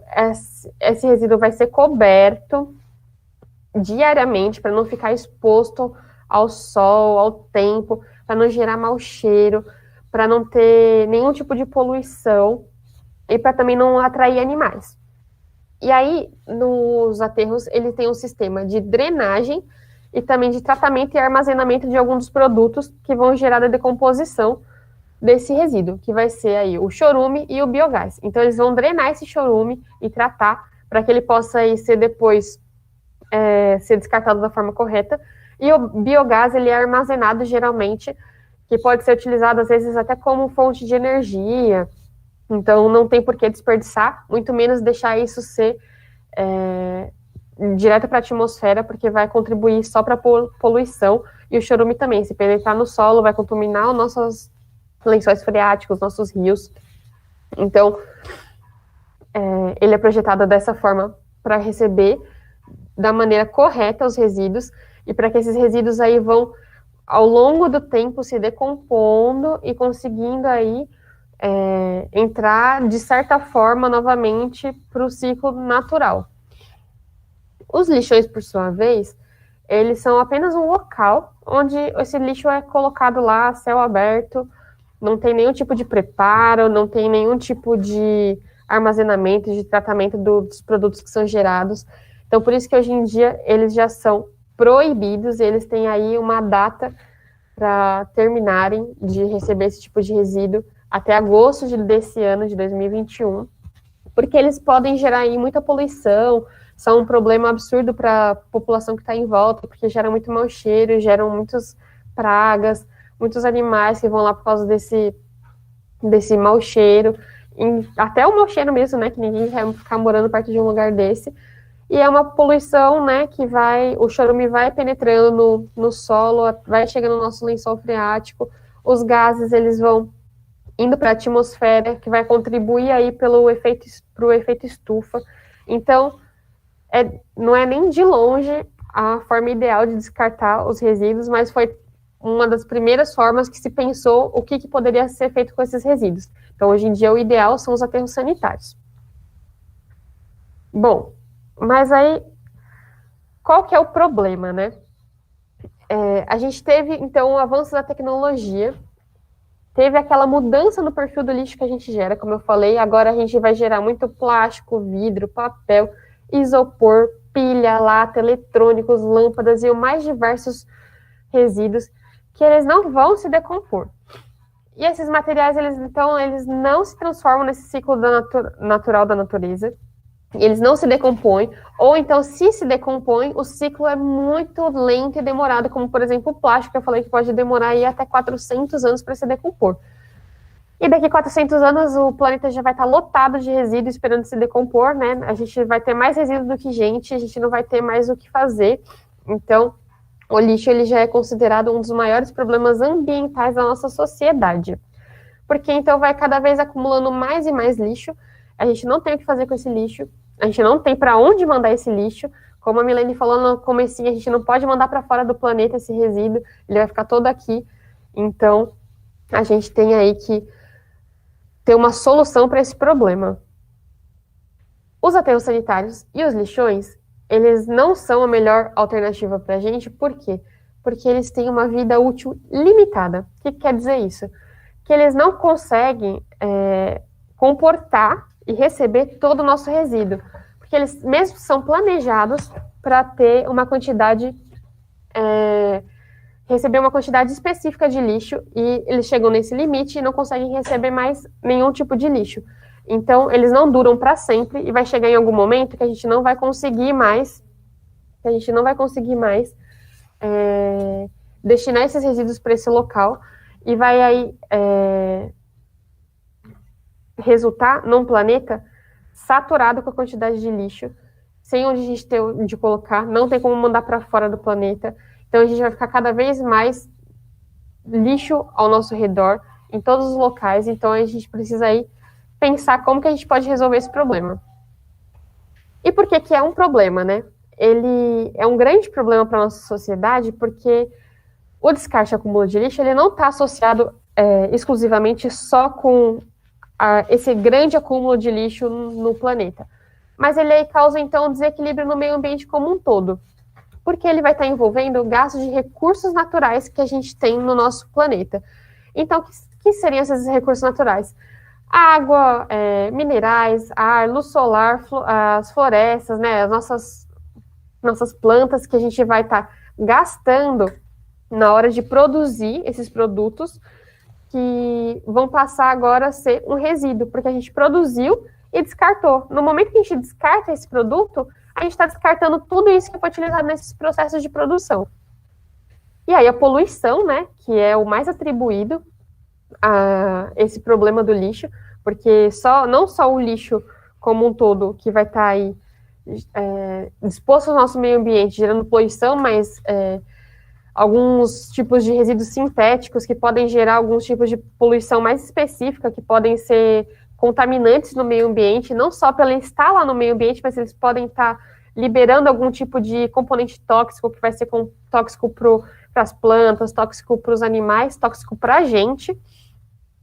Speaker 6: Esse resíduo vai ser coberto diariamente para não ficar exposto ao sol, ao tempo, para não gerar mau cheiro, para não ter nenhum tipo de poluição e para também não atrair animais. E aí, nos aterros, ele tem um sistema de drenagem e também de tratamento e armazenamento de alguns dos produtos que vão gerar a decomposição desse resíduo, que vai ser aí o chorume e o biogás. Então, eles vão drenar esse chorume e tratar para que ele possa aí ser depois ser descartado da forma correta. E o biogás, ele é armazenado geralmente, que pode ser utilizado às vezes até como fonte de energia. Então, não tem por que desperdiçar, muito menos deixar isso ser direto para a atmosfera, porque vai contribuir só para a poluição, e o chorume também, se penetrar no solo, vai contaminar os nossos lençóis freáticos, nossos rios. Então, ele é projetado dessa forma para receber da maneira correta os resíduos, e para que esses resíduos aí vão, ao longo do tempo, se decompondo e conseguindo aí entrar, de certa forma, novamente para o ciclo natural. Os lixões, por sua vez, eles são apenas um local onde esse lixo é colocado lá, a céu aberto, não tem nenhum tipo de preparo, não tem nenhum tipo de armazenamento, de tratamento dos produtos que são gerados. Então, por isso que hoje em dia eles já são proibidos, eles têm aí uma data para terminarem de receber esse tipo de resíduo até agosto desse ano, de 2021, porque eles podem gerar aí muita poluição, são um problema absurdo para a população que está em volta, porque geram muito mau cheiro, geram muitas pragas, muitos animais que vão lá por causa desse mau cheiro, até o mau cheiro mesmo, né, que ninguém vai ficar morando perto de um lugar desse, e é uma poluição, né, que o chorume vai penetrando no solo, vai chegando no nosso lençol freático, os gases, eles vão indo para a atmosfera, que vai contribuir aí pro efeito estufa. Então, não é nem de longe a forma ideal de descartar os resíduos, mas foi uma das primeiras formas que se pensou o que poderia ser feito com esses resíduos. Então, hoje em dia, o ideal são os aterros sanitários. Bom, mas aí, qual que é o problema, né? A gente teve, então, o avanço da tecnologia, teve aquela mudança no perfil do lixo que a gente gera, como eu falei, agora a gente vai gerar muito plástico, vidro, papel, isopor, pilha, lata, eletrônicos, lâmpadas e os mais diversos resíduos que eles não vão se decompor. E esses materiais, eles não se transformam nesse ciclo natural da natureza, eles não se decompõem, ou então, se decompõem, o ciclo é muito lento e demorado, como, por exemplo, o plástico, que eu falei que pode demorar aí até 400 anos para se decompor. E daqui a 400 anos, o planeta já vai estar lotado de resíduos esperando se decompor, né? A gente vai ter mais resíduos do que gente, a gente não vai ter mais o que fazer. Então, o lixo, ele já é considerado um dos maiores problemas ambientais da nossa sociedade. Porque, então, vai cada vez acumulando mais e mais lixo, a gente não tem o que fazer com esse lixo, a gente não tem para onde mandar esse lixo, como a Milene falou no comecinho, a gente não pode mandar para fora do planeta esse resíduo, ele vai ficar todo aqui, então a gente tem aí que ter uma solução para esse problema. Os aterros sanitários e os lixões, eles não são a melhor alternativa para a gente, por quê? Porque eles têm uma vida útil limitada. O que quer dizer isso? Que eles não conseguem comportar e receber todo o nosso resíduo, porque eles mesmo são planejados para ter uma quantidade, receber uma quantidade específica de lixo, e eles chegam nesse limite e não conseguem receber mais nenhum tipo de lixo. Então, eles não duram para sempre, e vai chegar em algum momento que a gente não vai conseguir mais, destinar esses resíduos para esse local, e vai aí resultar num planeta saturado com a quantidade de lixo, sem onde a gente ter onde colocar, não tem como mandar para fora do planeta. Então a gente vai ficar cada vez mais lixo ao nosso redor, em todos os locais. Então a gente precisa aí pensar como que a gente pode resolver esse problema. E por que é um problema, né? Ele é um grande problema para a nossa sociedade, porque o descarte e acúmulo de lixo, ele não está associado exclusivamente só com esse grande acúmulo de lixo no planeta. Mas ele aí causa, então, um desequilíbrio no meio ambiente como um todo. Porque ele vai estar envolvendo gastos de recursos naturais que a gente tem no nosso planeta. Então, que seriam esses recursos naturais? Água, minerais, ar, luz solar, as florestas, né, as nossas plantas que a gente vai estar gastando na hora de produzir esses produtos, que vão passar agora a ser um resíduo, porque a gente produziu e descartou. No momento que a gente descarta esse produto, a gente está descartando tudo isso que foi utilizado nesses processos de produção. E aí a poluição, né, que é o mais atribuído a esse problema do lixo, porque não só o lixo como um todo que vai estar aí disposto ao nosso meio ambiente, gerando poluição, mas alguns tipos de resíduos sintéticos que podem gerar alguns tipos de poluição mais específica, que podem ser contaminantes no meio ambiente, não só pelo estar lá no meio ambiente, mas eles podem estar liberando algum tipo de componente tóxico, que vai ser tóxico para as plantas, tóxico para os animais, tóxico para a gente,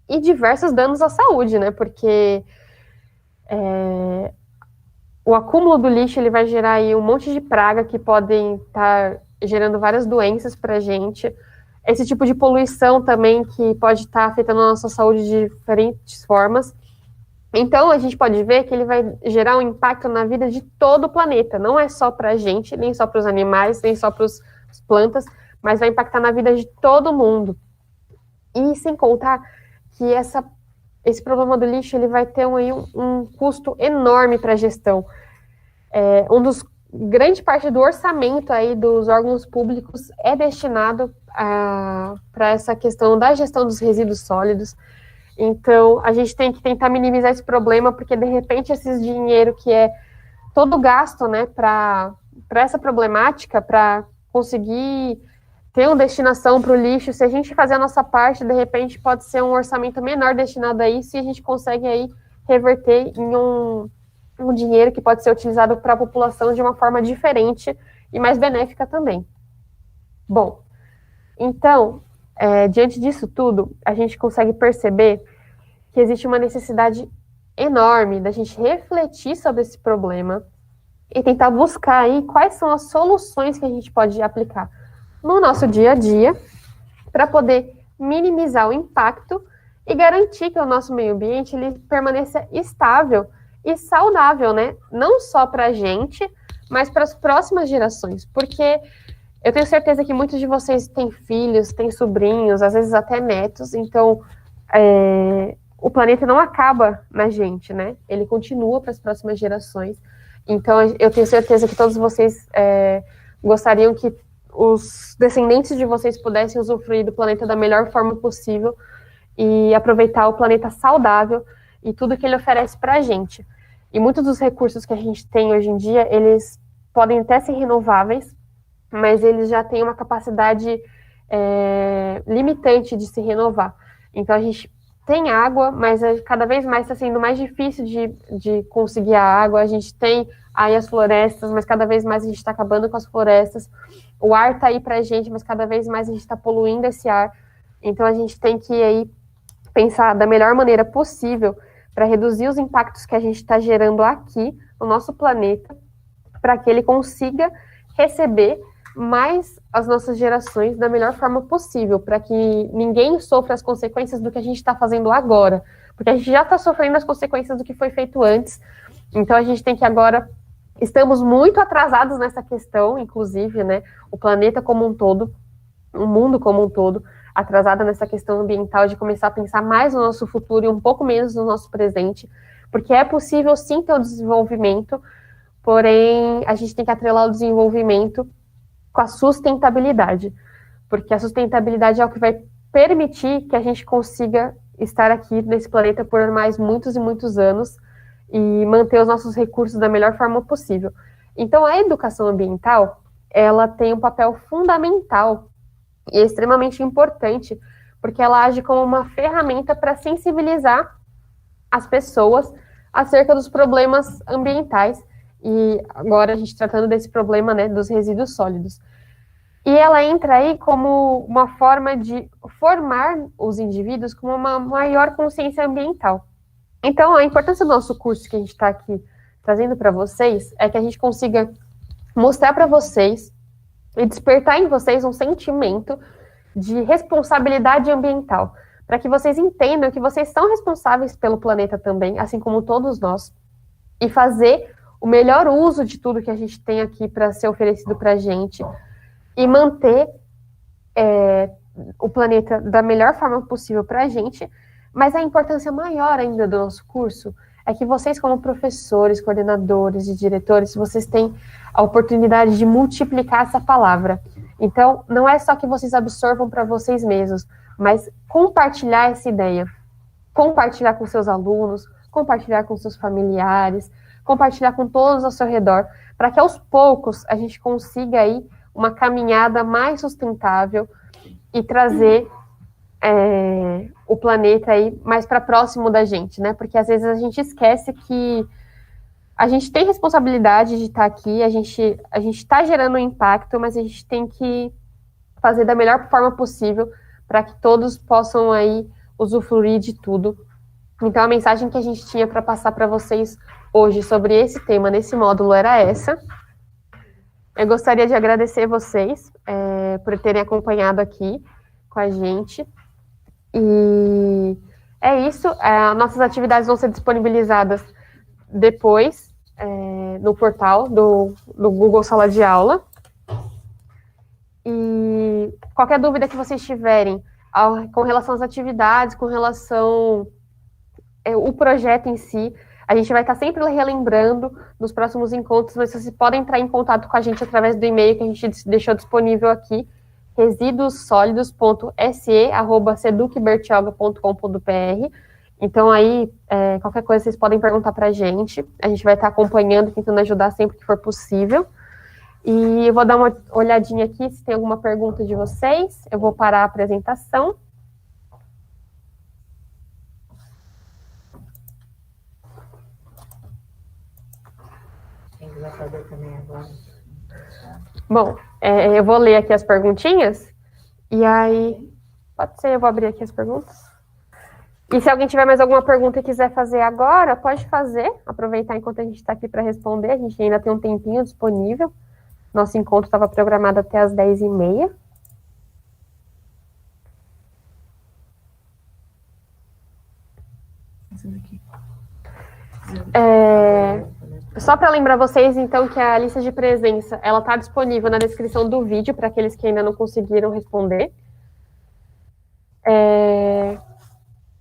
Speaker 6: e diversos danos à saúde, né? Porque o acúmulo do lixo ele vai gerar aí um monte de praga que podem estar gerando várias doenças para a gente. Esse tipo de poluição também que pode estar afetando a nossa saúde de diferentes formas. Então, a gente pode ver que ele vai gerar um impacto na vida de todo o planeta. Não é só para a gente, nem só para os animais, nem só para as plantas, mas vai impactar na vida de todo mundo. E sem contar que esse problema do lixo ele vai ter um custo enorme para a gestão. Grande parte do orçamento aí dos órgãos públicos é destinado para essa questão da gestão dos resíduos sólidos. Então, a gente tem que tentar minimizar esse problema, porque, de repente, esse dinheiro que é todo gasto, né, para essa problemática, para conseguir ter uma destinação para o lixo, se a gente fazer a nossa parte, de repente, pode ser um orçamento menor destinado a isso, e a gente consegue aí reverter em um dinheiro que pode ser utilizado para a população de uma forma diferente e mais benéfica também. Bom, então, diante disso tudo, a gente consegue perceber que existe uma necessidade enorme da gente refletir sobre esse problema e tentar buscar aí quais são as soluções que a gente pode aplicar no nosso dia a dia para poder minimizar o impacto e garantir que o nosso meio ambiente ele permaneça estável e saudável, né? Não só para a gente, mas para as próximas gerações, porque eu tenho certeza que muitos de vocês têm filhos, têm sobrinhos, às vezes até netos, então o planeta não acaba na gente, né? Ele continua para as próximas gerações. Então, eu tenho certeza que todos vocês gostariam que os descendentes de vocês pudessem usufruir do planeta da melhor forma possível e aproveitar o planeta saudável e tudo que ele oferece para a gente. E muitos dos recursos que a gente tem hoje em dia, eles podem até ser renováveis, mas eles já têm uma capacidade limitante de se renovar. Então, a gente tem água, mas cada vez mais está sendo mais difícil de conseguir a água. A gente tem aí as florestas, mas cada vez mais a gente está acabando com as florestas. O ar está aí para a gente, mas cada vez mais a gente está poluindo esse ar. Então, a gente tem que aí pensar da melhor maneira possível para reduzir os impactos que a gente está gerando aqui no nosso planeta, para que ele consiga receber mais as nossas gerações da melhor forma possível, para que ninguém sofra as consequências do que a gente está fazendo agora, porque a gente já está sofrendo as consequências do que foi feito antes. Então a gente tem que agora, estamos muito atrasados nessa questão, inclusive, né, o planeta como um todo, o mundo como um todo, atrasada nessa questão ambiental, de começar a pensar mais no nosso futuro e um pouco menos no nosso presente, porque é possível sim ter o desenvolvimento, porém a gente tem que atrelar o desenvolvimento com a sustentabilidade, porque a sustentabilidade é o que vai permitir que a gente consiga estar aqui nesse planeta por mais muitos e muitos anos e manter os nossos recursos da melhor forma possível. Então, a educação ambiental, ela tem um papel fundamental e é extremamente importante, porque ela age como uma ferramenta para sensibilizar as pessoas acerca dos problemas ambientais. E agora a gente tratando desse problema, né, dos resíduos sólidos. E ela entra aí como uma forma de formar os indivíduos com uma maior consciência ambiental. Então, a importância do nosso curso que a gente está aqui trazendo para vocês é que a gente consiga mostrar para vocês e despertar em vocês um sentimento de responsabilidade ambiental, para que vocês entendam que vocês são responsáveis pelo planeta também, assim como todos nós, e fazer o melhor uso de tudo que a gente tem aqui para ser oferecido para a gente e manter o planeta da melhor forma possível para a gente. Mas a importância maior ainda do nosso curso é que vocês, como professores, coordenadores e diretores, vocês têm a oportunidade de multiplicar essa palavra. Então, não é só que vocês absorvam para vocês mesmos, mas compartilhar essa ideia, compartilhar com seus alunos, compartilhar com seus familiares, compartilhar com todos ao seu redor, para que aos poucos a gente consiga aí uma caminhada mais sustentável e trazer o planeta aí mais para próximo da gente, né? Porque às vezes a gente esquece que a gente tem responsabilidade de estar aqui, a gente está gerando um impacto, mas a gente tem que fazer da melhor forma possível para que todos possam aí usufruir de tudo. Então, a mensagem que a gente tinha para passar para vocês hoje sobre esse tema, nesse módulo, era essa. Eu gostaria de agradecer vocês por terem acompanhado aqui com a gente. E é isso. Nossas atividades vão ser disponibilizadas depois no portal do Google Sala de Aula. E qualquer dúvida que vocês tiverem com relação às atividades, com relação ao projeto em si, a gente vai estar sempre relembrando nos próximos encontros, mas vocês podem entrar em contato com a gente através do e-mail que a gente deixou disponível aqui, residussólidos.se@seducbertioga.com.br. Então aí, qualquer coisa vocês podem perguntar para a gente vai estar acompanhando, tentando ajudar sempre que for possível. E eu vou dar uma olhadinha aqui se tem alguma pergunta de vocês. Eu vou parar a apresentação.
Speaker 4: Quem quiser fazer também agora.
Speaker 6: Bom, eu vou ler aqui as perguntinhas. E aí, pode ser, eu vou abrir aqui as perguntas. E se alguém tiver mais alguma pergunta e quiser fazer agora, pode fazer. Aproveitar enquanto a gente está aqui para responder. A gente ainda tem um tempinho disponível. Nosso encontro estava programado até as 10h30. Só para lembrar vocês, então, que a lista de presença, ela está disponível na descrição do vídeo, para aqueles que ainda não conseguiram responder.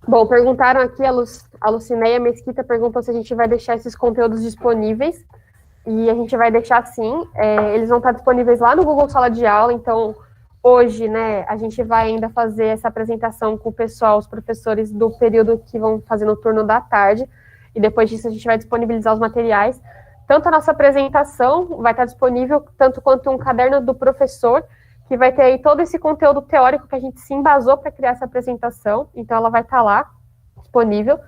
Speaker 6: Bom, perguntaram aqui, a Lucineia Mesquita perguntou se a gente vai deixar esses conteúdos disponíveis. E a gente vai deixar sim, eles vão estar disponíveis lá no Google Sala de Aula, então hoje, né, a gente vai ainda fazer essa apresentação com o pessoal, os professores do período que vão fazer no turno da tarde, e depois disso a gente vai disponibilizar os materiais, tanto a nossa apresentação vai estar disponível, tanto quanto um caderno do professor, que vai ter aí todo esse conteúdo teórico que a gente se embasou para criar essa apresentação, então ela vai estar lá, disponível,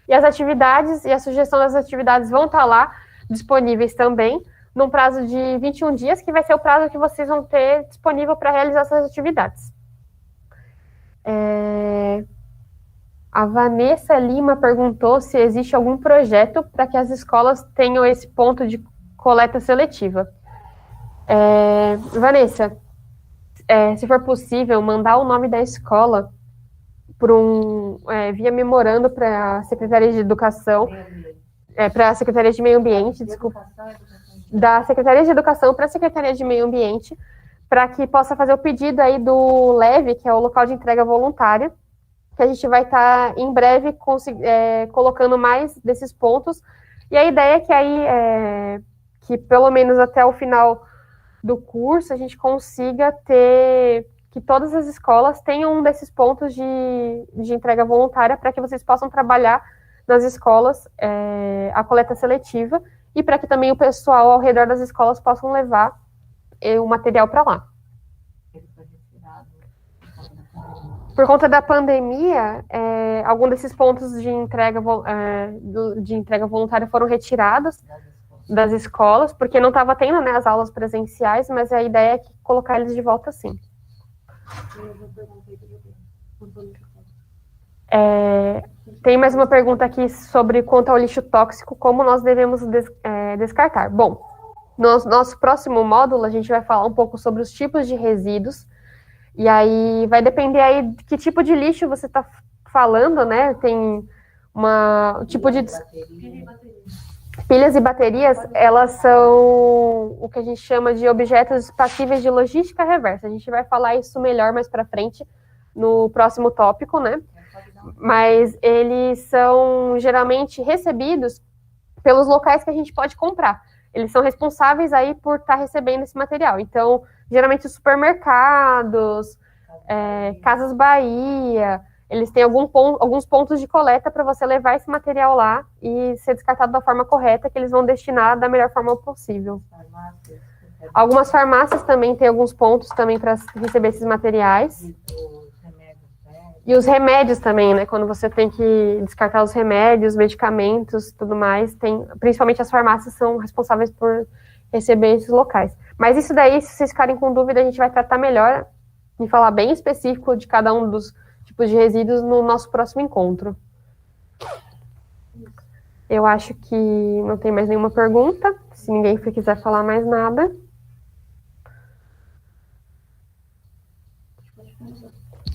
Speaker 6: e as atividades e a sugestão das atividades vão estar lá, disponíveis também, num prazo de 21 dias, que vai ser o prazo que vocês vão ter disponível para realizar essas atividades. A Vanessa Lima perguntou se existe algum projeto para que as escolas tenham esse ponto de coleta seletiva. Vanessa, se for possível, mandar o nome da escola via memorando para a Secretaria de Educação, para a Secretaria de Meio Ambiente, desculpa, da Secretaria de Educação para a Secretaria de Meio Ambiente, para que possa fazer o pedido aí do LEV, que é o local de entrega voluntária, que a gente vai estar em breve colocando mais desses pontos, e a ideia é que aí, que pelo menos até o final do curso, a gente consiga ter, que todas as escolas tenham um desses pontos de entrega voluntária, para que vocês possam trabalhar nas escolas a coleta seletiva, e para que também o pessoal ao redor das escolas possam levar o material para lá. Por conta da pandemia, alguns desses pontos de entrega voluntária foram retirados das escolas, porque não estava tendo, né, as aulas presenciais, mas a ideia é colocar eles de volta sim. Tem mais uma pergunta aqui sobre quanto ao lixo tóxico, como nós devemos descartar. Bom, no nosso próximo módulo, a gente vai falar um pouco sobre os tipos de resíduos, e aí vai depender aí de que tipo de lixo você está falando, né? Tem um tipo de... Pilhas e baterias, elas são o que a gente chama de objetos passíveis de logística reversa. A gente vai falar isso melhor mais para frente, no próximo tópico, né? Mas eles são geralmente recebidos pelos locais que a gente pode comprar. Eles são responsáveis aí por estar recebendo esse material. Então, geralmente os supermercados, Casas Bahia, eles têm alguns pontos de coleta para você levar esse material lá e ser descartado da forma correta, que eles vão destinar da melhor forma possível. Algumas farmácias também têm alguns pontos também para receber esses materiais. E os remédios também, né? Quando você tem que descartar os remédios, medicamentos, tudo mais, principalmente as farmácias são responsáveis por receber esses locais. Mas isso daí, se vocês ficarem com dúvida, a gente vai tratar melhor e falar bem específico de cada um dos tipos de resíduos no nosso próximo encontro. Eu acho que não tem mais nenhuma pergunta, se ninguém quiser falar mais nada.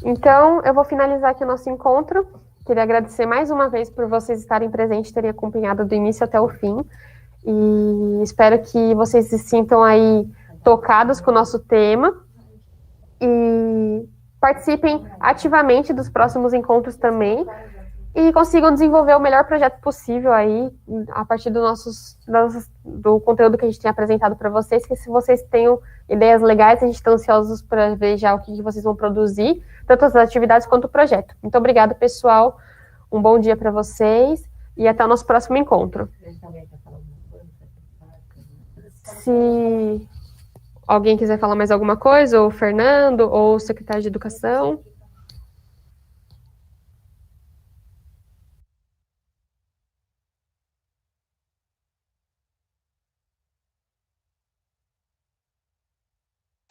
Speaker 6: Então, eu vou finalizar aqui o nosso encontro. Queria agradecer mais uma vez por vocês estarem presentes, terem acompanhado do início até o fim. E espero que vocês se sintam aí tocados com o nosso tema. E participem ativamente dos próximos encontros também. E consigam desenvolver o melhor projeto possível aí, a partir do conteúdo que a gente tem apresentado para vocês, que se vocês tenham ideias legais, a gente está ansiosos para ver já o que vocês vão produzir, tanto as atividades quanto o projeto. Muito obrigada, pessoal, um bom dia para vocês e até o nosso próximo encontro. Se alguém quiser falar mais alguma coisa, ou o Fernando, ou o secretário de Educação...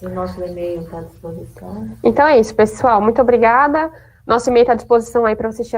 Speaker 4: O nosso e-mail está à disposição.
Speaker 6: Então é isso, pessoal. Muito obrigada. Nosso e-mail está à disposição aí para vocês tirarem